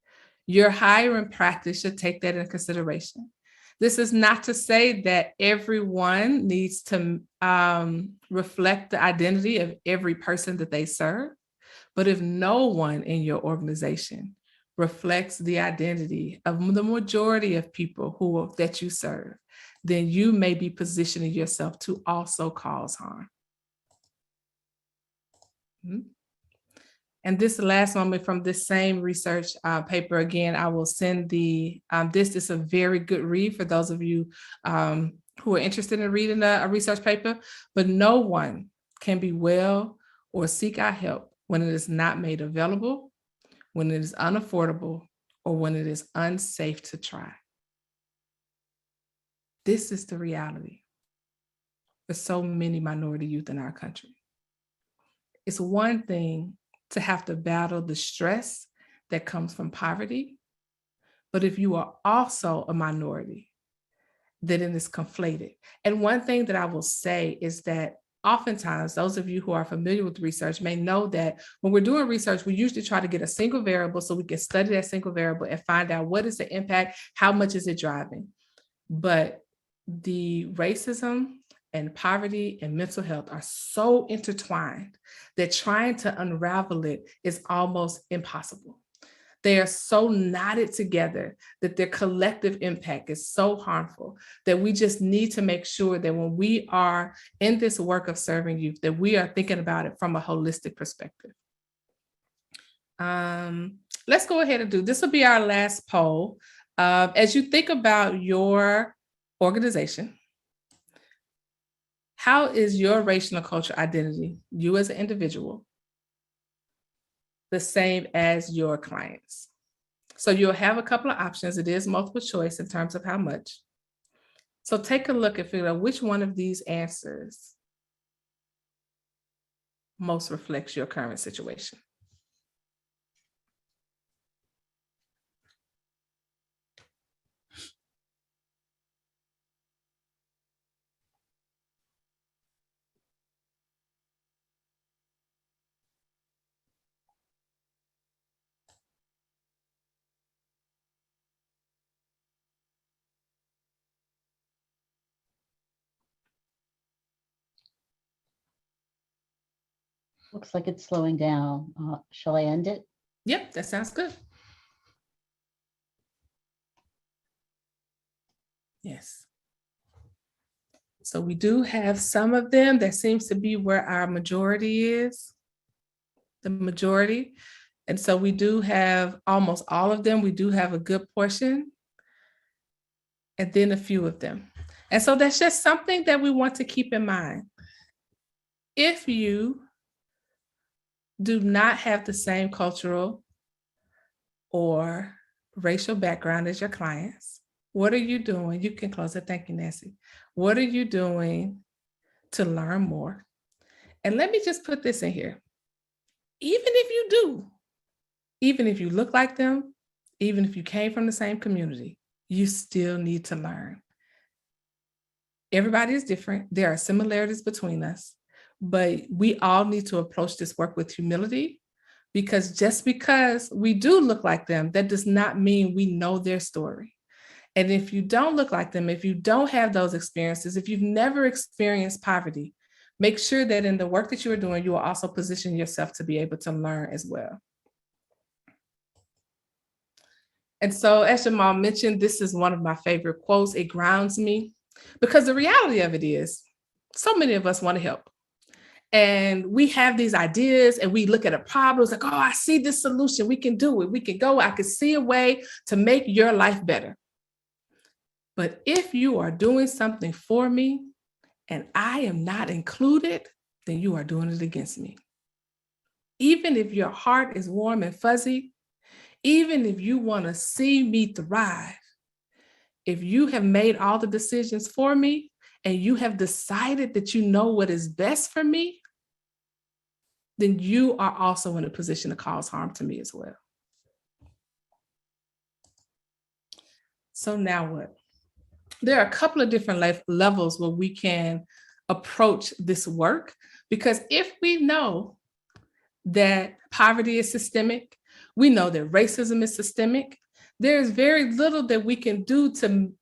your hiring practice should take that into consideration. This is not to say that everyone needs to reflect the identity of every person that they serve, but if no one in your organization reflects the identity of the majority of people that you serve, then you may be positioning yourself to also cause harm. And this last moment from this same research paper, again, I will send this is a very good read for those of you who are interested in reading a research paper, but no one can be well or seek out help when it is not made available, when it is unaffordable, or when it is unsafe to try. This is the reality for so many minority youth in our country. It's one thing to have to battle the stress that comes from poverty. But if you are also a minority, then it is conflated. And one thing that I will say is that oftentimes, those of you who are familiar with research may know that when we're doing research, we usually try to get a single variable so we can study that single variable and find out what is the impact, how much is it driving. But the racism and poverty and mental health are so intertwined that trying to unravel it is almost impossible. They are so knotted together that their collective impact is so harmful that we just need to make sure that when we are in this work of serving youth, that we are thinking about it from a holistic perspective. Let's go ahead and do, this will be our last poll. As you think about your organization, how is your racial and cultural identity, you as an individual, the same as your clients? So you'll have a couple of options. It is multiple choice in terms of how much. So take a look and figure out which one of these answers most reflects your current situation. Looks like it's slowing down. Shall I end it? Yep, that sounds good. Yes. So we do have some of them. That seems to be where our majority is, the majority. And so we do have almost all of them. We do have a good portion, and then a few of them. And so that's just something that we want to keep in mind. If you do not have the same cultural or racial background as your clients, what are you doing? You can close it. Thank you, Nancy. What are you doing to learn more? And let me just put this in here. Even if you do, even if you look like them, even if you came from the same community, you still need to learn. Everybody is different. There are similarities between us, but we all need to approach this work with humility, because just because we do look like them, that does not mean we know their story. And if you don't look like them, if you don't have those experiences, if you've never experienced poverty, make sure that in the work that you are doing, you will also position yourself to be able to learn as well. And so, as Jamal mentioned, this is one of my favorite quotes. It grounds me, because the reality of it is, so many of us want to help. And we have these ideas and we look at a problem, it's like, oh, I see this solution. We can do it. We can go. I can see a way to make your life better. But if you are doing something for me and I am not included, then you are doing it against me. Even if your heart is warm and fuzzy, even if you want to see me thrive, if you have made all the decisions for me and you have decided that you know what is best for me, then you are also in a position to cause harm to me as well. So now what? There are a couple of different levels where we can approach this work, because if we know that poverty is systemic, we know that racism is systemic, there's very little that we can do to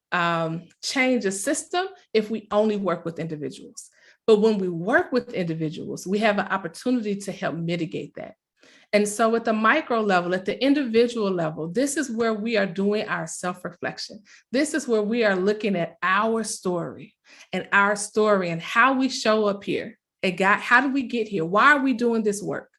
change a system if we only work with individuals. But when we work with individuals, we have an opportunity to help mitigate that. And so at the micro level, at the individual level, this is where we are doing our self-reflection. This is where we are looking at our story and how we show up here. And God, how did we get here? Why are we doing this work?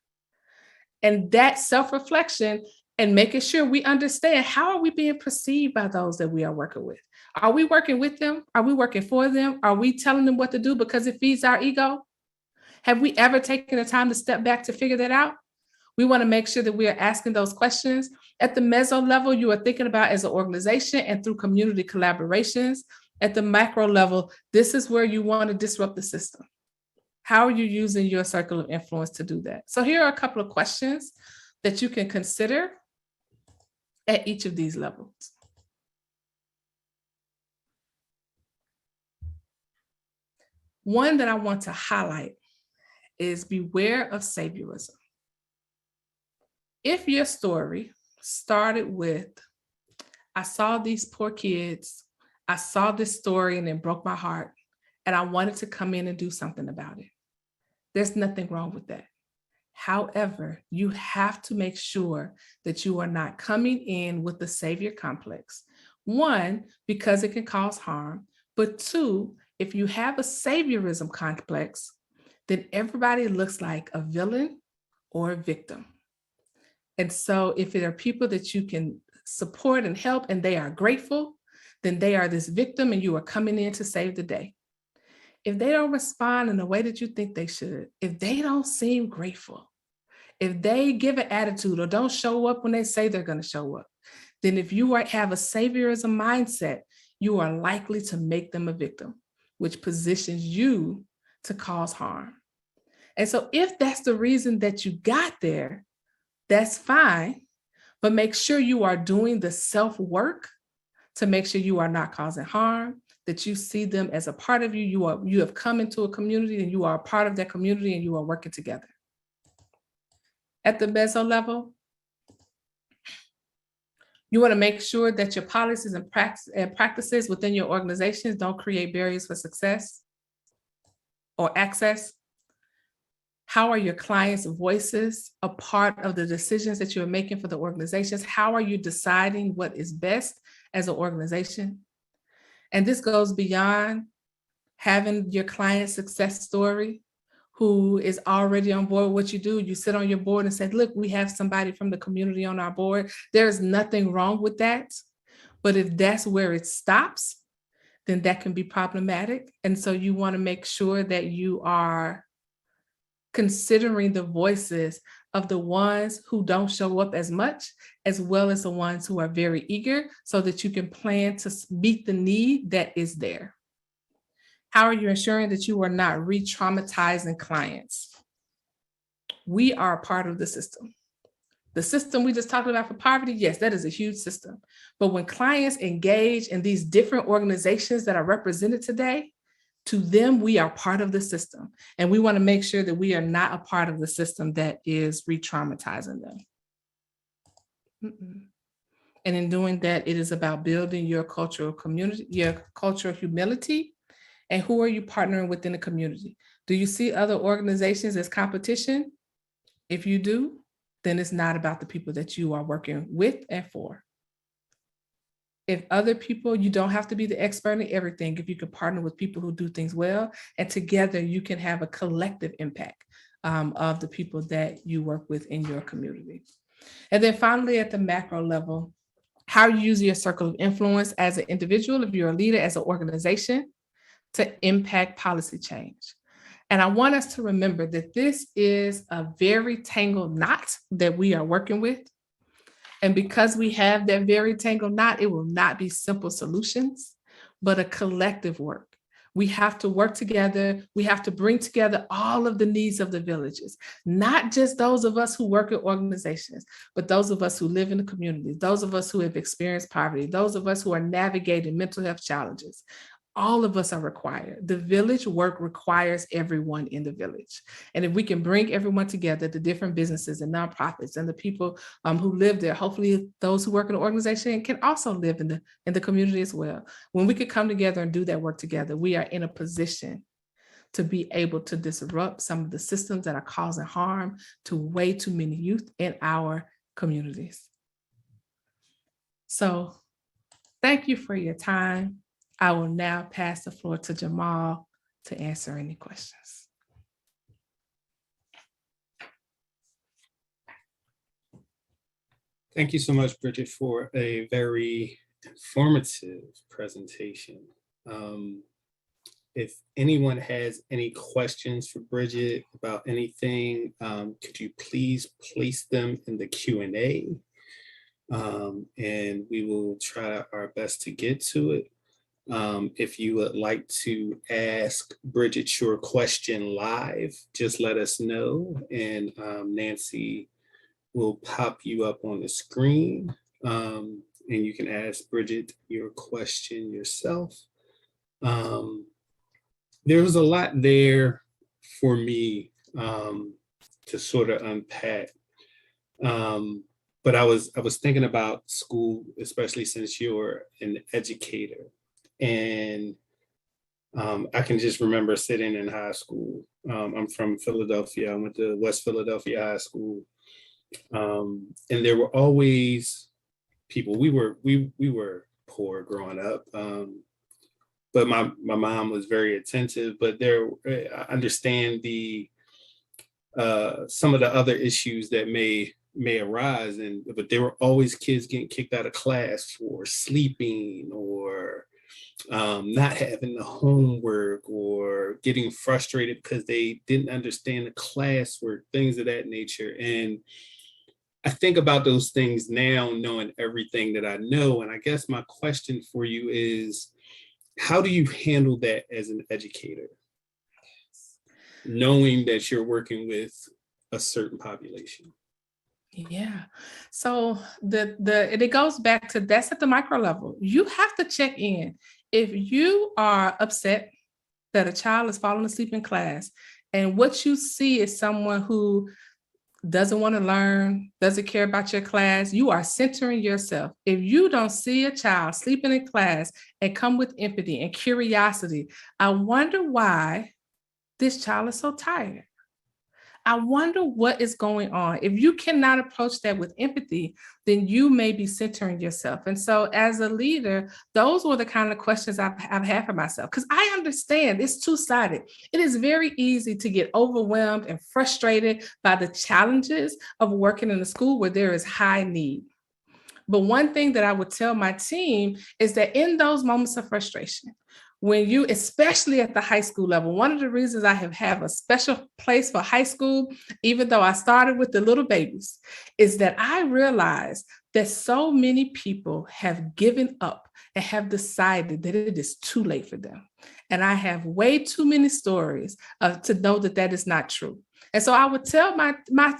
And that self-reflection and making sure we understand, how are we being perceived by those that we are working with? Are we working with them? Are we working for them? Are we telling them what to do because it feeds our ego? Have we ever taken the time to step back to figure that out? We want to make sure that we are asking those questions. At the meso level, you are thinking about as an organization and through community collaborations. At the macro level, this is where you want to disrupt the system. How are you using your circle of influence to do that? So here are a couple of questions that you can consider at each of these levels. One that I want to highlight is beware of saviorism. If your story started with, I saw these poor kids, I saw this story and it broke my heart, and I wanted to come in and do something about it, there's nothing wrong with that. However, you have to make sure that you are not coming in with the savior complex. One, because it can cause harm, but two, if you have a saviorism complex, then everybody looks like a villain or a victim. And so if there are people that you can support and help and they are grateful, then they are this victim and you are coming in to save the day. If they don't respond in the way that you think they should, if they don't seem grateful, if they give an attitude or don't show up when they say they're going to show up, then if you have a saviorism mindset, you are likely to make them a victim, which positions you to cause harm. And so if that's the reason that you got there, that's fine, but make sure you are doing the self-work to make sure you are not causing harm, that you see them as a part of you. You have come into a community and you are a part of that community and you are working together. At the meso level, you want to make sure that your policies and practices within your organizations don't create barriers for success or access. How are your clients' voices a part of the decisions that you're making for the organizations? How are you deciding what is best as an organization? And this goes beyond having your client success story who is already on board with what you do. You sit on your board and say, look, we have somebody from the community on our board. There's nothing wrong with that. But if that's where it stops, then that can be problematic. And so you want to make sure that you are considering the voices of the ones who don't show up as much, as well as the ones who are very eager, so that you can plan to meet the need that is there. How are you ensuring that you are not re-traumatizing clients? We are a part of the system. The system we just talked about for poverty, yes, that is a huge system. But when clients engage in these different organizations that are represented today, to them, we are part of the system. And we want to make sure that we are not a part of the system that is re-traumatizing them. And in doing that, it is about building your cultural community, your cultural humility. And who are you partnering with in the community? Do you see other organizations as competition? If you do, then it's not about the people that you are working with and for. If other people, you don't have to be the expert in everything. If you can partner with people who do things well, and together you can have a collective impact of the people that you work with in your community. And then finally, at the macro level, how are you using your circle of influence as an individual, if you're a leader, as an organization, to impact policy change? And I want us to remember that this is a very tangled knot that we are working with. And because we have that very tangled knot, it will not be simple solutions, but a collective work. We have to work together. We have to bring together all of the needs of the villages, not just those of us who work in organizations, but those of us who live in the communities, those of us who have experienced poverty, those of us who are navigating mental health challenges. All of us are required. The village work requires everyone in the village. And if we can bring everyone together, the different businesses and nonprofits and the people who live there, hopefully those who work in the organization can also live in the community as well. When we could come together and do that work together, we are in a position to be able to disrupt some of the systems that are causing harm to way too many youth in our communities. So thank you for your time. I will now pass the floor to Jamal to answer any questions. Thank you so much, Bridget, for a very informative presentation. If anyone has any questions for Bridget about anything, could you please place them in the Q&A? And we will try our best to get to it. If you would like to ask Bridget your question live, just let us know, and Nancy will pop you up on the screen. And you can ask Bridget your question yourself. There was a lot there for me to sort of unpack. But I was thinking about school, especially since you're an educator. And I can just remember sitting in high school. I'm from Philadelphia. I went to West Philadelphia High School. And there were always people. We were poor growing up. But my mom was very attentive, but I understand some of the other issues that may arise, but there were always kids getting kicked out of class for sleeping or not having the homework or getting frustrated because they didn't understand the classwork, things of that nature. And I think about those things now, knowing everything that I know. And I guess my question for you is, how do you handle that as an educator, knowing that you're working with a certain population? Yeah. So it goes back to, that's at the micro level. You have to check in. If you are upset that a child is falling asleep in class, and what you see is someone who doesn't want to learn, doesn't care about your class, you are centering yourself. If you don't see a child sleeping in class and come with empathy and curiosity, I wonder why this child is so tired. I wonder what is going on. If you cannot approach that with empathy, then you may be centering yourself. And so as a leader, those were the kind of questions I've had for myself, because I understand it's two-sided. It is very easy to get overwhelmed and frustrated by the challenges of working in a school where there is high need. But one thing that I would tell my team is that in those moments of frustration, when you, especially at the high school level, one of the reasons I have a special place for high school, even though I started with the little babies, is that I realized that so many people have given up and have decided that it is too late for them. And I have way too many stories to know that that is not true. And so I would tell my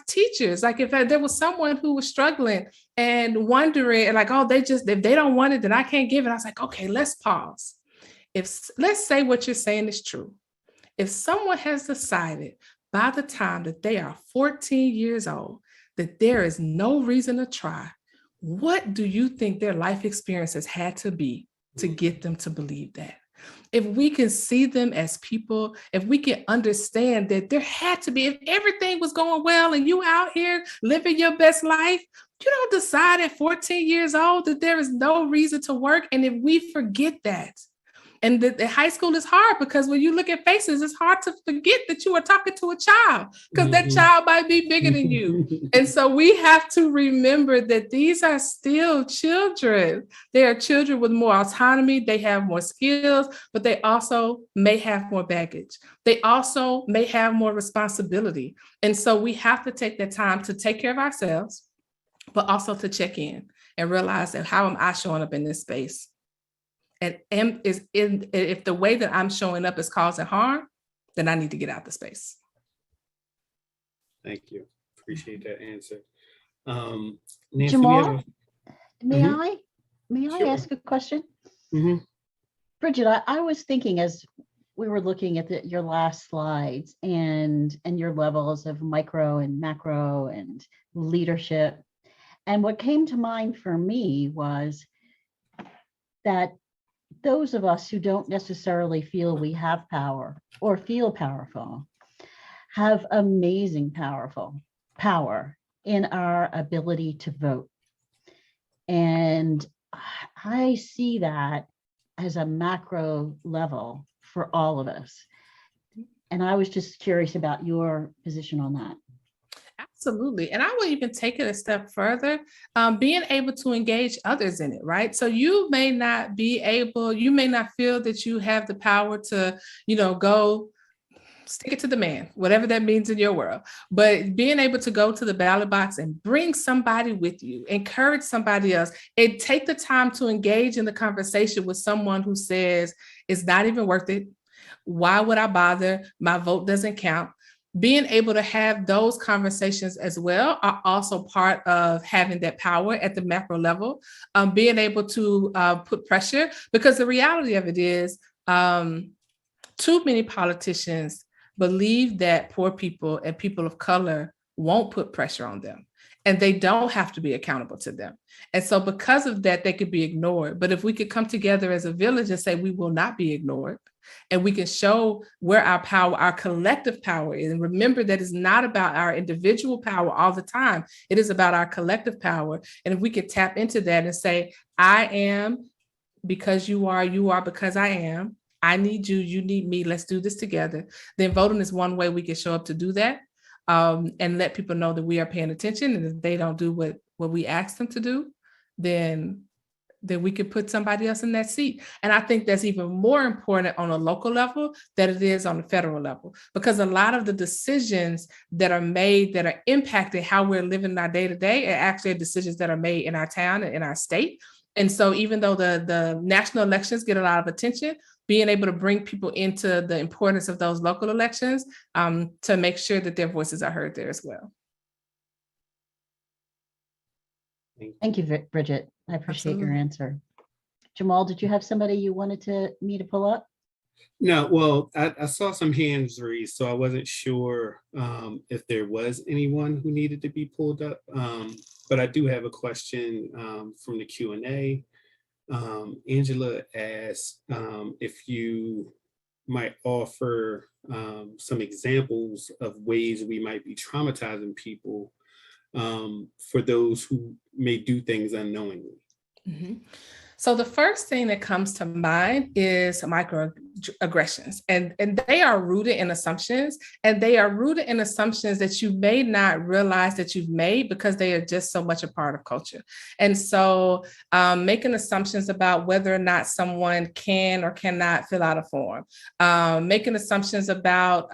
teachers, like if there was someone who was struggling and wondering, like, oh, if they don't want it, then I can't give it. I was like, okay, let's pause. Let's say what you're saying is true. If someone has decided by the time that they are 14 years old that there is no reason to try, what do you think their life experiences had to be to get them to believe that? If we can see them as people, if we can understand that there had to be, if everything was going well and you out here living your best life, you don't decide at 14 years old that there is no reason to work. And if we forget that, and the high school is hard because when you look at faces, it's hard to forget that you are talking to a child because that child might be bigger than you. And so we have to remember that these are still children. They are children with more autonomy. They have more skills, but they also may have more baggage. They also may have more responsibility. And so we have to take that time to take care of ourselves, but also to check in and realize that how am I showing up in this space? And if the way that I'm showing up is causing harm, then I need to get out the space. Thank you. Appreciate that answer. Nancy, Jamal, may Sure. I ask a question? Mm-hmm. Bridget, I was thinking as we were looking at your last slides and your levels of micro and macro and leadership. And what came to mind for me was that those of us who don't necessarily feel we have power or feel powerful have amazing power in our ability to vote. And I see that as a macro level for all of us. And I was just curious about your position on that. Absolutely. And I would even take it a step further, being able to engage others in it, right? So you may not feel that you have the power to, go stick it to the man, whatever that means in your world. But being able to go to the ballot box and bring somebody with you, encourage somebody else, and take the time to engage in the conversation with someone who says, it's not even worth it. Why would I bother? My vote doesn't count. being able to have those conversations as well are also part of having that power at the macro level, being able to put pressure, because the reality of it is too many politicians believe that poor people and people of color won't put pressure on them, and they don't have to be accountable to them. And so because of that, they could be ignored. But if we could come together as a village and say, we will not be ignored, and we can show where our power, our collective power is, and remember that it's not about our individual power all the time. It is about our collective power. And if we could tap into that and say, I am because you are because I am. I need you, you need me. Let's do this together. Then voting is one way we can show up to do that, and let people know that we are paying attention. And if they don't do what we ask them to do, then we could put somebody else in that seat. And I think that's even more important on a local level than it is on the federal level, because a lot of the decisions that are made that are impacting how we're living our day to day are actually decisions that are made in our town and in our state. And so even though the national elections get a lot of attention, being able to bring people into the importance of those local elections to make sure that their voices are heard there as well. Thank you, Bridget. I appreciate your answer. Jamal, did you have somebody you wanted me to pull up? No, well, I saw some hands raised, so I wasn't sure if there was anyone who needed to be pulled up. But I do have a question from the Q&A. Angela asked if you might offer some examples of ways we might be traumatizing people for those who may do things unknowingly. Mm-hmm. So the first thing that comes to mind is microaggressions, and they are rooted in assumptions, and they are rooted in assumptions that you may not realize that you've made because they are just so much a part of culture. And so making assumptions about whether or not someone can or cannot fill out a form, making assumptions about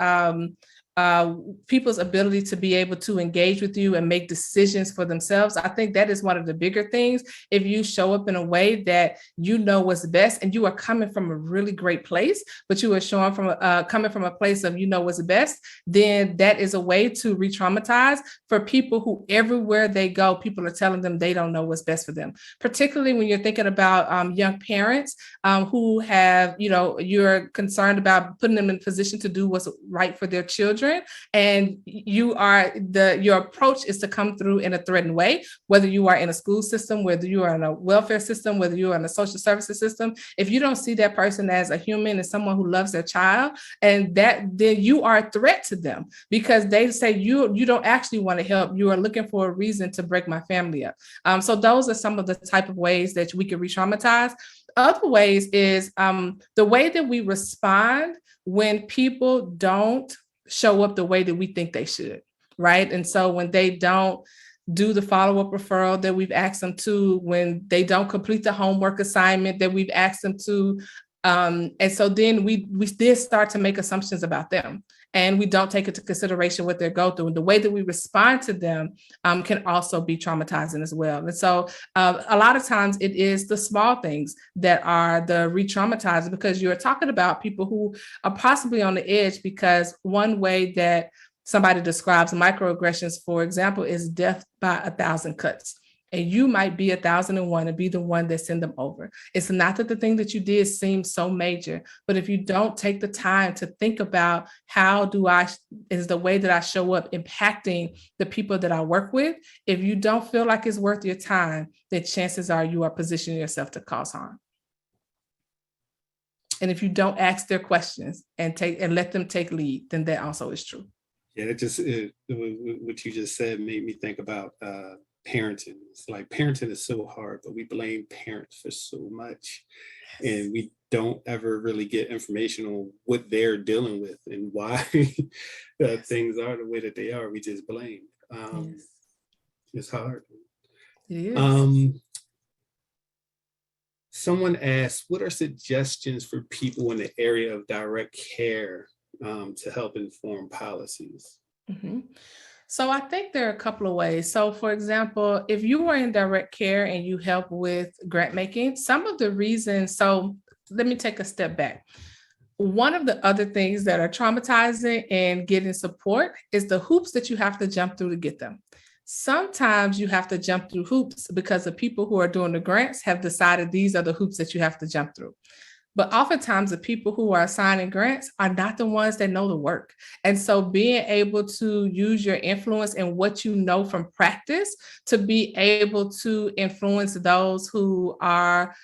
people's ability to be able to engage with you and make decisions for themselves. I think that is one of the bigger things. If you show up in a way that you know what's best and you are coming from a really great place, but you are showing from coming from a place of you know what's best, then that is a way to re-traumatize for people who everywhere they go, people are telling them they don't know what's best for them. Particularly when you're thinking about young parents who have, you're concerned about putting them in a position to do what's right for their children. And your approach is to come through in a threatened way, whether you are in a school system, whether you are in a welfare system, whether you are in a social services system. If you don't see that person as a human and someone who loves their child, and then you are a threat to them because they say you don't actually want to help. You are looking for a reason to break my family up. So those are some of the type of ways that we can re-traumatize. Other ways is the way that we respond when people don't show up the way that we think they should, right? And so when they don't do the follow-up referral that we've asked them to, when they don't complete the homework assignment that we've asked them to, and so then we did start to make assumptions about them, and we don't take into consideration what they're going through. And the way that we respond to them can also be traumatizing as well. And so a lot of times it is the small things that are the re-traumatizing, because you're talking about people who are possibly on the edge, because one way that somebody describes microaggressions, for example, is death by 1,000 cuts. And you might be 1,001 and be the one that send them over. It's not that the thing that you did seems so major, but if you don't take the time to think about is the way that I show up impacting the people that I work with, if you don't feel like it's worth your time, then chances are you are positioning yourself to cause harm. And if you don't ask their questions and let them take lead, then that also is true. Yeah, what you just said made me think about parenting. It's like parenting is so hard, but we blame parents for so much. Yes. And we don't ever really get information on what they're dealing with and why things are the way that they are. We just blame. Yes. It's hard. It is. Someone asked, what are suggestions for people in the area of direct care to help inform policies? Mm-hmm. So I think there are a couple of ways. So for example, if you are in direct care and you help with grant making, some of the reasons, so let me take a step back. One of the other things that are traumatizing and getting support is the hoops that you have to jump through to get them. Sometimes you have to jump through hoops because the people who are doing the grants have decided these are the hoops that you have to jump through. But oftentimes the people who are assigning grants are not the ones that know the work. And so being able to use your influence and what you know from practice to be able to influence those who are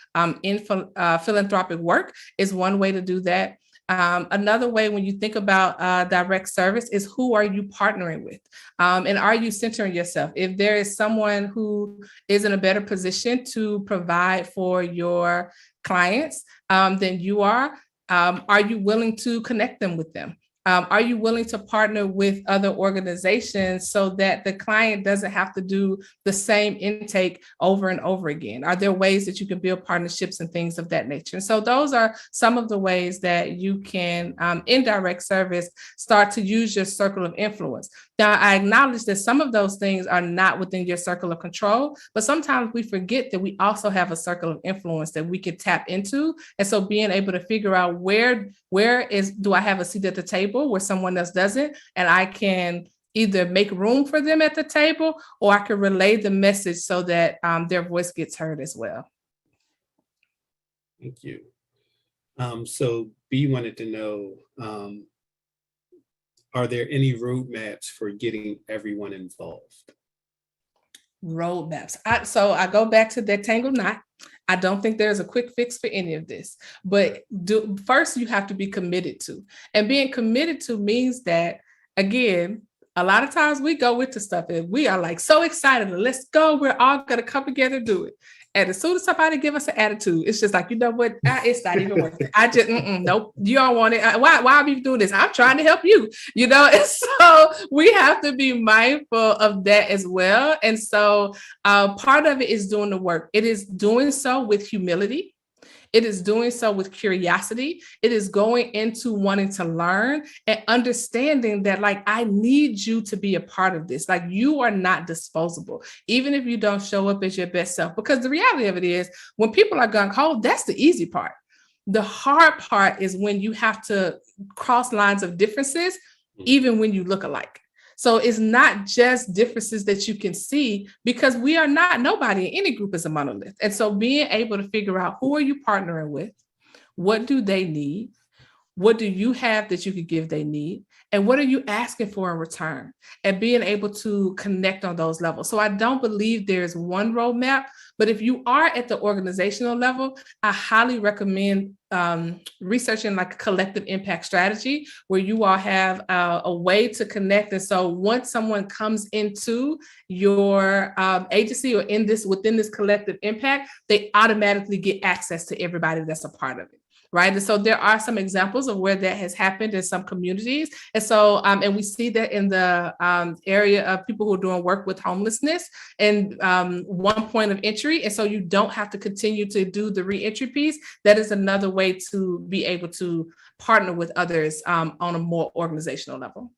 in philanthropic work is one way to do that. Another way, when you think about direct service, is who are you partnering with? And are you centering yourself? If there is someone who is in a better position to provide for your clients than you are you willing to connect them with them? Are you willing to partner with other organizations so that the client doesn't have to do the same intake over and over again? Are there ways that you can build partnerships and things of that nature? And so those are some of the ways that you can, in direct service, start to use your circle of influence. Now, I acknowledge that some of those things are not within your circle of control, but sometimes we forget that we also have a circle of influence that we could tap into. And so being able to figure out where do I have a seat at the table where someone else doesn't, and I can either make room for them at the table, or I can relay the message so that their voice gets heard as well. Thank you. So B wanted to know, are there any roadmaps for getting everyone involved? Roadmaps. So I go back to that tangled knot. I don't think there's a quick fix for any of this, but first you have to be committed to. And being committed to means that, again, a lot of times we go with the stuff and we are like so excited, let's go, we're all gonna come together and do it. And as soon as somebody give us an attitude, it's just like, you know what, it's not even worth it. I just, nope, you don't want it. Why are you doing this? I'm trying to help you, you know? And so we have to be mindful of that as well. And so part of it is doing the work. It is doing so with humility. It is doing so with curiosity. It is going into wanting to learn and understanding that, like, I need you to be a part of this. Like, you are not disposable, even if you don't show up as your best self. Because the reality of it is, when people are gung-ho, that's the easy part. The hard part is when you have to cross lines of differences, even when you look alike. So it's not just differences that you can see, because we are not, nobody in any group is a monolith. And so being able to figure out, who are you partnering with? What do they need? What do you have that you could give they need? And what are you asking for in return? And being able to connect on those levels. So I don't believe there's one roadmap, but if you are at the organizational level, I highly recommend researching like a collective impact strategy, where you all have a way to connect. And so once someone comes into your agency or within this collective impact, they automatically get access to everybody that's a part of it. Right. And so there are some examples of where that has happened in some communities. And so, and we see that in the area of people who are doing work with homelessness and one point of entry. And so you don't have to continue to do the reentry piece. That is another way to be able to partner with others on a more organizational level.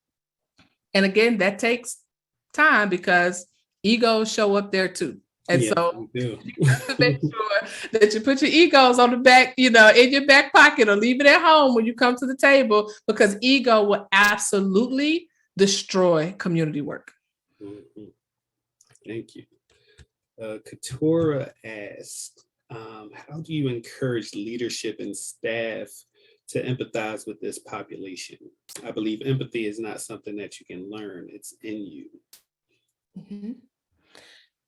And again, that takes time because egos show up there too. And so you have to make sure that you put your egos on the back, in your back pocket, or leave it at home when you come to the table, because ego will absolutely destroy community work. Mm-hmm. Thank you. Katora asked, how do you encourage leadership and staff to empathize with this population? I believe empathy is not something that you can learn, it's in you. Mm-hmm.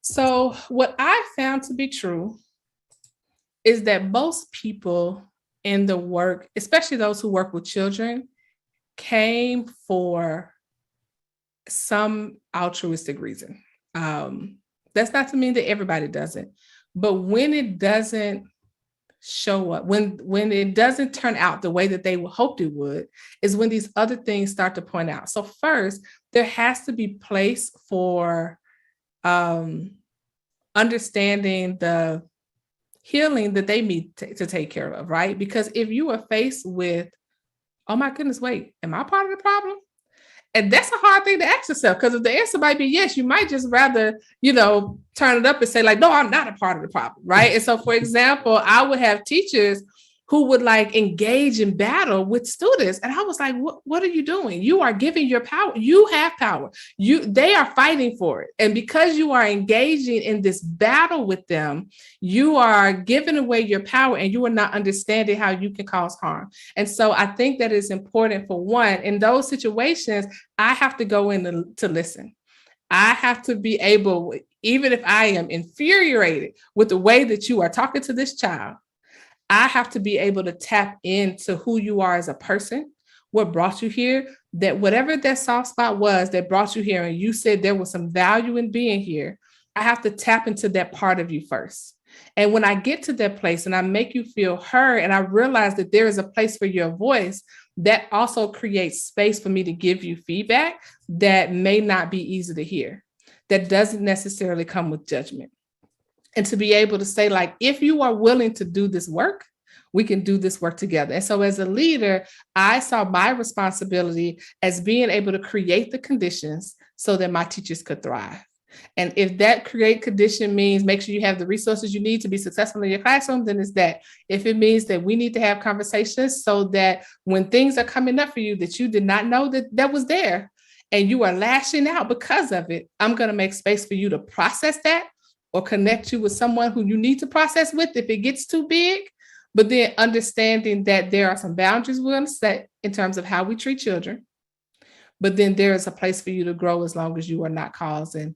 So what I found to be true is that most people in the work, especially those who work with children, came for some altruistic reason. That's not to mean that everybody doesn't, but when it doesn't show up, when it doesn't turn out the way that they hoped it would, is when these other things start to point out. So first, there has to be place for understanding the healing that they need to take care of, right? Because if you are faced with, oh my goodness, wait, am I part of the problem? And that's a hard thing to ask yourself, because if the answer might be yes, you might just rather, turn it up and say like, no, I'm not a part of the problem, right? And so, for example, I would have teachers who would like engage in battle with students. And I was like, what are you doing? You are giving your power. You have power. They are fighting for it. And because you are engaging in this battle with them, you are giving away your power and you are not understanding how you can cause harm. And so I think that it's important for one, in those situations, I have to go in to listen. I have to be able, even if I am infuriated with the way that you are talking to this child, I have to be able to tap into who you are as a person, what brought you here, that whatever that soft spot was that brought you here, and you said there was some value in being here, I have to tap into that part of you first. And when I get to that place and I make you feel heard and I realize that there is a place for your voice, that also creates space for me to give you feedback that may not be easy to hear, that doesn't necessarily come with judgment. And to be able to say, like, if you are willing to do this work, we can do this work together. And so as a leader, I saw my responsibility as being able to create the conditions so that my teachers could thrive. And if that create condition means make sure you have the resources you need to be successful in your classroom, then it's that. If it means that we need to have conversations so that when things are coming up for you that you did not know that was there and you are lashing out because of it, I'm going to make space for you to process that or connect you with someone who you need to process with if it gets too big. But then understanding that there are some boundaries we're going to set in terms of how we treat children. But then there is a place for you to grow as long as you are not causing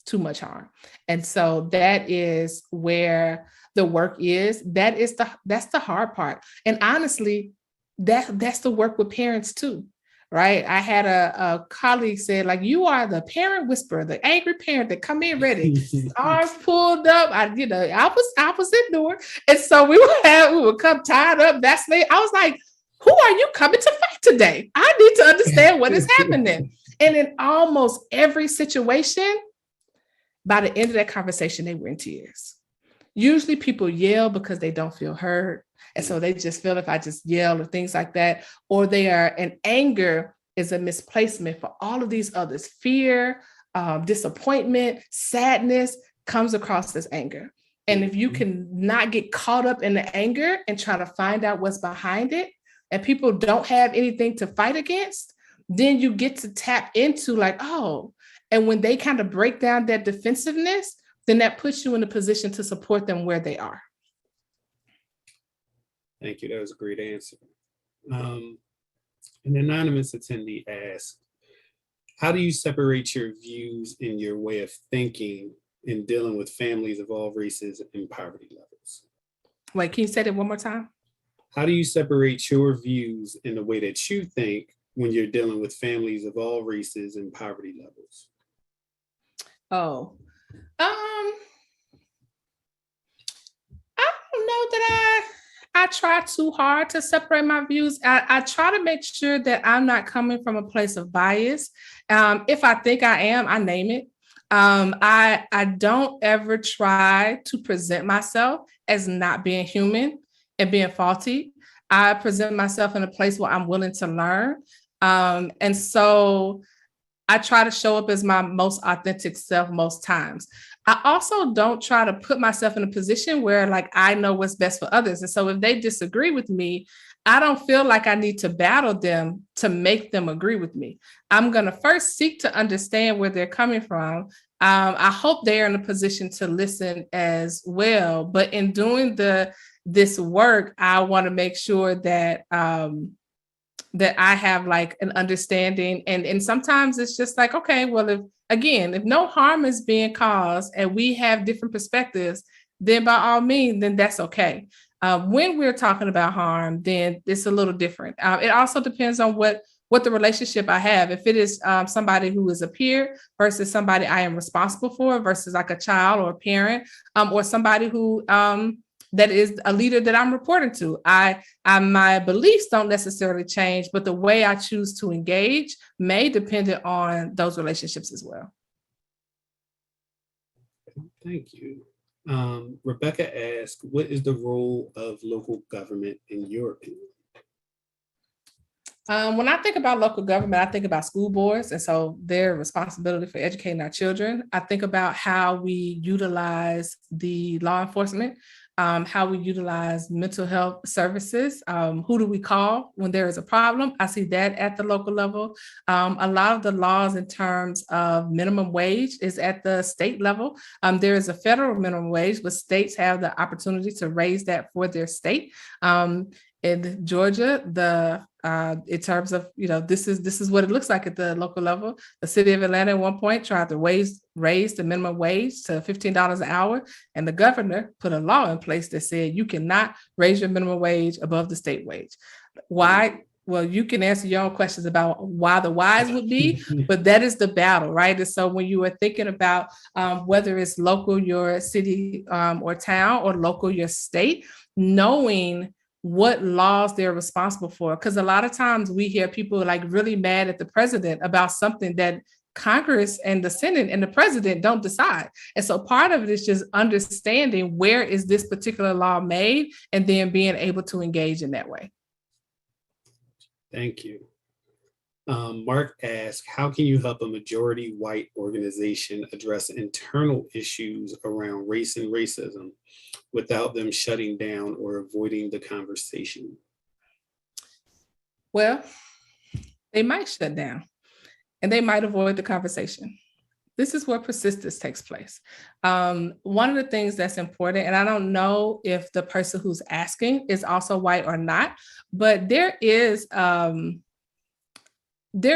too much harm. And so that is where the work is. That's the hard part. And honestly, that's the work with parents too. Right. I had a colleague said, like, you are the parent whisperer, the angry parent that come in ready, arms pulled up. I was ignored. And so we would come tied up, vaccinated. I was like, who are you coming to fight today? I need to understand what is happening. And in almost every situation, by the end of that conversation, they were in tears. Usually people yell because they don't feel heard. And so they just feel if I just yell or things like that, or they are, and anger is a misplacement for all of these others. Fear, disappointment, sadness comes across as anger. And if you can not get caught up in the anger and try to find out what's behind it, and people don't have anything to fight against, then you get to tap into like, oh, and when they kind of break down that defensiveness, then that puts you in a position to support them where they are. Thank you. That was a great answer. An anonymous attendee asked, how do you separate your views and your way of thinking in dealing with families of all races and poverty levels? Wait, can you say that one more time? How do you separate your views in the way that you think when you're dealing with families of all races and poverty levels? Oh, I don't know that I try too hard to separate my views. I try to make sure that I'm not coming from a place of bias. If I think I am, I name it. I don't ever try to present myself as not being human and being faulty. I present myself in a place where I'm willing to learn. And so I try to show up as my most authentic self most times. I also don't try to put myself in a position where like I know what's best for others. And so if they disagree with me, I don't feel like I need to battle them to make them agree with me. I'm going to first seek to understand where they're coming from. I hope they're in a position to listen as well. But in doing this work, I want to make sure that that I have like an understanding. And sometimes it's just like, okay, well, if no harm is being caused and we have different perspectives, then by all means, then that's okay. When we're talking about harm, then it's a little different. It also depends on what the relationship I have. If it is somebody who is a peer versus somebody I am responsible for versus like a child or a parent, or somebody who that is a leader that I'm reporting to. My beliefs don't necessarily change, but the way I choose to engage may depend on those relationships as well. Thank you. Rebecca asked, what is the role of local government in your opinion? When I think about local government, I think about school boards, and so their responsibility for educating our children. I think about how we utilize the law enforcement how we utilize mental health services. Who do we call when there is a problem? I see that at the local level. A lot of the laws in terms of minimum wage is at the state level. There is a federal minimum wage, but states have the opportunity to raise that for their state. In Georgia, in terms of, this is what it looks like at the local level. The city of Atlanta at one point tried to raise the minimum wage to $15 an hour, and the governor put a law in place that said you cannot raise your minimum wage above the state wage. Why? Well, you can answer your own questions about why the whys would be, but that is the battle, right? And so when you are thinking about whether it's local, your city or town, or local, your state, knowing what laws they're responsible for. Because a lot of times we hear people like really mad at the president about something that Congress and the Senate and the president don't decide. And so part of it is just understanding where is this particular law made, and then being able to engage in that way. Thank you. Mark asks, how can you help a majority white organization address internal issues around race and racism without them shutting down or avoiding the conversation? Well, they might shut down and they might avoid the conversation. This is where persistence takes place. One of the things that's important, and I don't know if the person who's asking is also white or not, but there is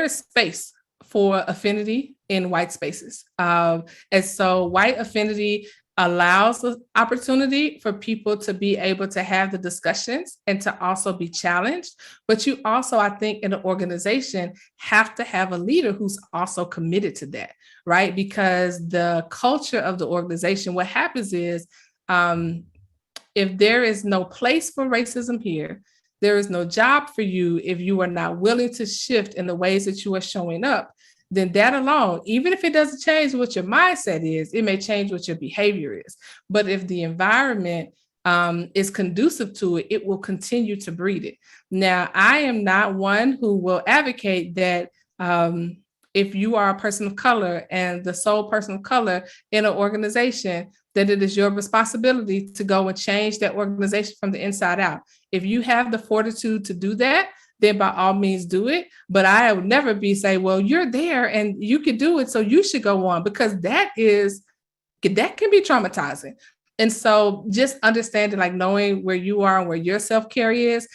space for affinity in white spaces. And so white affinity allows the opportunity for people to be able to have the discussions and to also be challenged. But you also, I think, in an organization have to have a leader who's also committed to that, right? Because the culture of the organization, what happens is if there is no place for racism here, there is no job for you if you are not willing to shift in the ways that you are showing up, then that alone, even if it doesn't change what your mindset is, it may change what your behavior is. But if the environment is conducive to it, it will continue to breed it. Now, I am not one who will advocate that if you are a person of color and the sole person of color in an organization, that it is your responsibility to go and change that organization from the inside out. If you have the fortitude to do that, then by all means do it. But I would never be say, well, you're there and you could do it, so you should go on, because that can be traumatizing. And so just understanding, like knowing where you are and where your self-care is,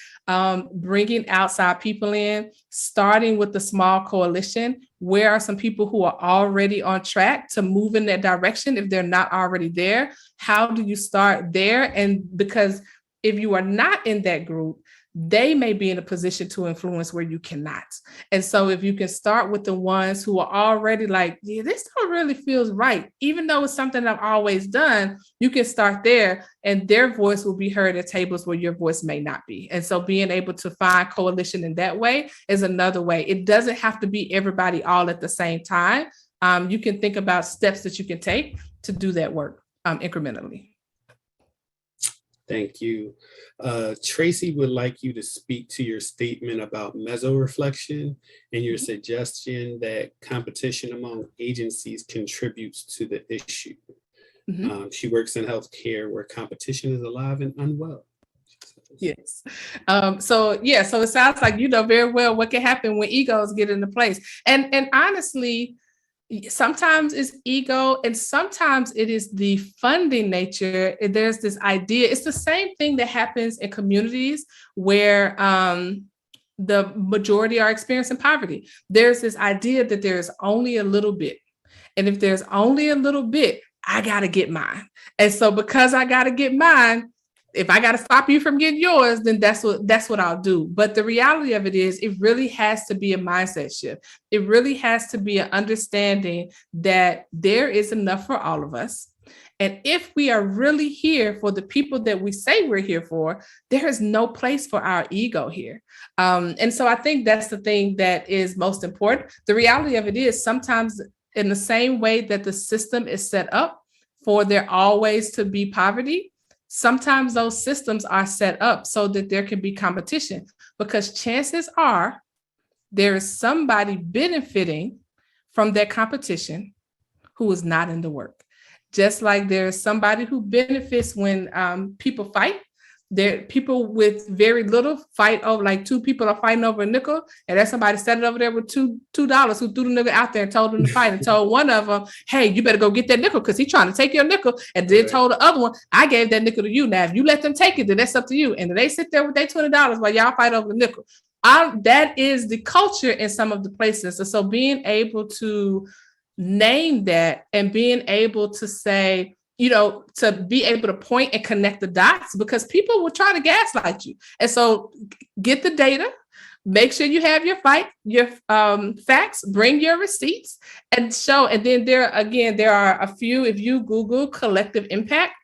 bringing outside people in, starting with the small coalition. Where are some people who are already on track to move in that direction if they're not already there? How do you start there? And because if you are not in that group, they may be in a position to influence where you cannot. And so if you can start with the ones who are already like, yeah, this don't really feels right, even though it's something I've always done, you can start there and their voice will be heard at tables where your voice may not be. And so being able to find coalition in that way is another way. It doesn't have to be everybody all at the same time. You can think about steps that you can take to do that work incrementally. Thank you. Tracy would like you to speak to your statement about mesoreflection and your suggestion that competition among agencies contributes to the issue. She works in healthcare where competition is alive and unwell. Yes. So it sounds like you know very well what can happen when egos get into place. And honestly, sometimes it's ego and sometimes it is the funding nature. There's this idea. It's the same thing that happens in communities where the majority are experiencing poverty. There's this idea that there's only a little bit. And if there's only a little bit, I got to get mine. And so because I got to get mine, if I got to stop you from getting yours, then that's what I'll do. But the reality of it is, it really has to be a mindset shift. It really has to be an understanding that there is enough for all of us. And if we are really here for the people that we say we're here for, there is no place for our ego here. And so I think that's the thing that is most important. The reality of it is sometimes in the same way that the system is set up for there always to be poverty, sometimes those systems are set up so that there can be competition, because chances are there is somebody benefiting from that competition who is not in the work. just like there's somebody who benefits when people fight. There, people with very little fight over, like two people are fighting over a nickel, and there's somebody standing over there with $2 who threw the nickel out there and told them to fight, and told one of them, hey, you better go get that nickel because he's trying to take your nickel, and then told the other one, I gave that nickel to you. Now, if you let them take it, then that's up to you. And they sit there with their $20 while y'all fight over the nickel. That is the culture in some of the places. And so being able to name that and being able to say, to be able to point and connect the dots, because people will try to gaslight you. And so get the data, make sure you have your facts, bring your receipts and show. And then there are a few, if you Google collective impact,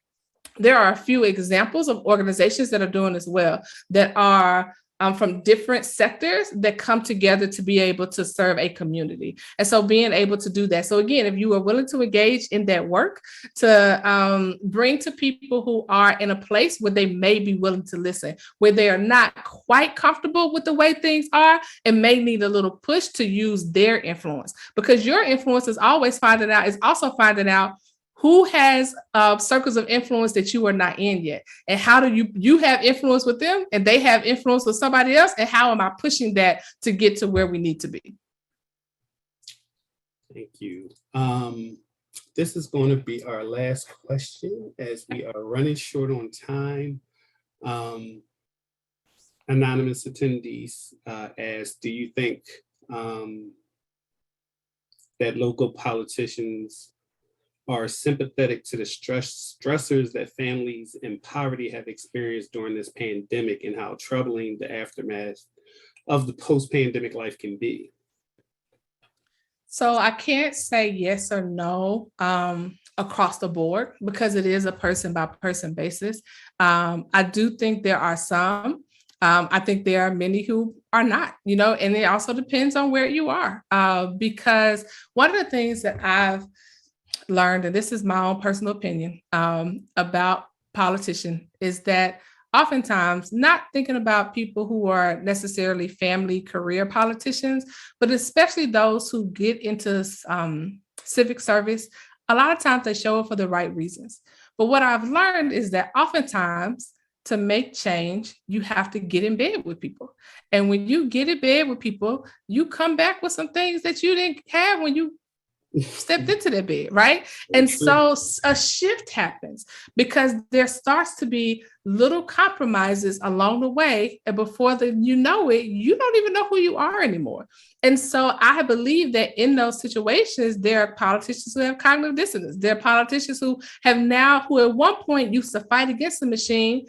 there are a few examples of organizations that are doing as well, that are from different sectors that come together to be able to serve a community. And so being able to do that. So again, if you are willing to engage in that work, to bring to people who are in a place where they may be willing to listen, where they are not quite comfortable with the way things are and may need a little push to use their influence, because your influence is also finding out who has circles of influence that you are not in yet? And how do you have influence with them and they have influence with somebody else? And how am I pushing that to get to where we need to be? Thank you. This is going to be our last question as we are running short on time. Anonymous attendees asked, do you think that local politicians are sympathetic to the stressors that families in poverty have experienced during this pandemic, and how troubling the aftermath of the post-pandemic life can be? So I can't say yes or no across the board, because it is a person by person basis. I do think there are some. I think there are many who are not, and it also depends on where you are. Because one of the things that I've learned, and this is my own personal opinion about politicians, is that oftentimes not thinking about people who are necessarily family career politicians, but especially those who get into civic service, a lot of times they show up for the right reasons. But what I've learned is that oftentimes to make change, you have to get in bed with people. And when you get in bed with people, you come back with some things that you didn't have when you stepped into their bed, right? And so a shift happens because there starts to be little compromises along the way. And before you know it, you don't even know who you are anymore. And so I believe that in those situations, there are politicians who have cognitive dissonance. There are politicians who at one point used to fight against the machine,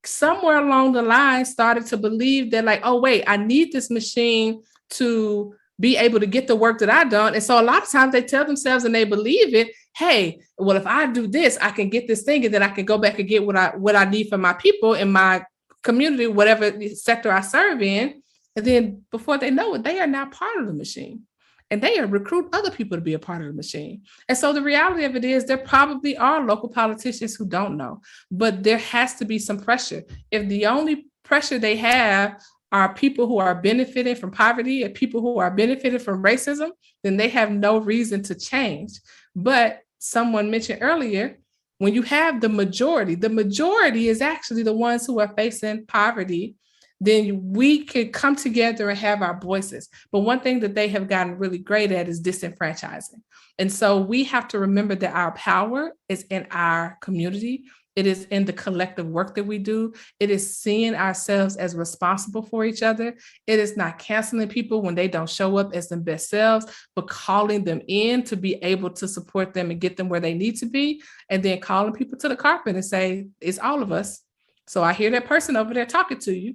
somewhere along the line started to believe that, like, oh, wait, I need this machine to be able to get the work that I've done. And so a lot of times they tell themselves, and they believe it, hey, well, if I do this, I can get this thing, and then I can go back and get what I need for my people in my community, whatever sector I serve in. And then before they know it, they are now part of the machine, and they are recruit other people to be a part of the machine. And so the reality of it is there probably are local politicians who don't know, but there has to be some pressure. If the only pressure they have are people who are benefiting from poverty and people who are benefiting from racism, then they have no reason to change. But someone mentioned earlier, when you have the majority is actually the ones who are facing poverty, then we could come together and have our voices. But one thing that they have gotten really great at is disenfranchising. And so we have to remember that our power is in our community. It is in the collective work that we do. It is seeing ourselves as responsible for each other. It is not canceling people when they don't show up as their best selves, but calling them in to be able to support them and get them where they need to be. And then calling people to the carpet and say, it's all of us. So I hear that person over there talking to you,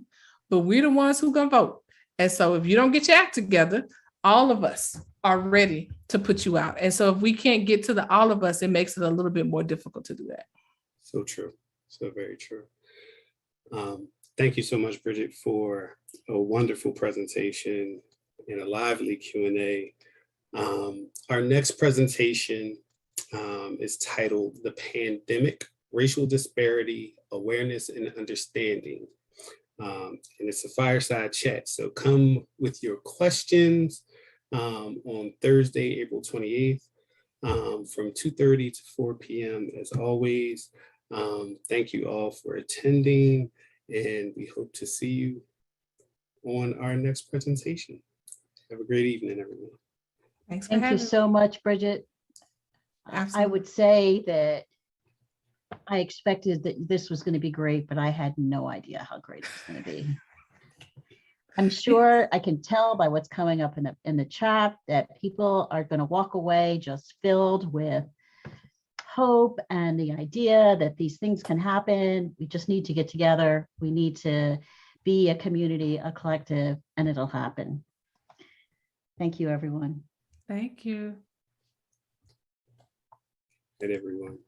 but we're the ones who gonna vote. And so if you don't get your act together, all of us are ready to put you out. And so if we can't get to the all of us, it makes it a little bit more difficult to do that. So true. So very true. Thank you so much, Bridget, for a wonderful presentation and a lively Q&A. Our next presentation is titled The Pandemic, Racial Disparity, Awareness and Understanding. And it's a fireside chat. So come with your questions on Thursday, April 28th. from 2:30 to 4 p.m. as always. Thank you all for attending, and we hope to see you on our next presentation. Have a great evening, everyone. Thanks for Thank you having so me. much, Bridget. I Absolutely. would say that I expected that this was going to be great, but I had no idea how great it was going to be. I'm sure I can tell by what's coming up in the chat that people are going to walk away just filled with hope and the idea that these things can happen. We just need to get together. We need to be a community, a collective, and it'll happen. Thank you, everyone. Thank you. Good, everyone.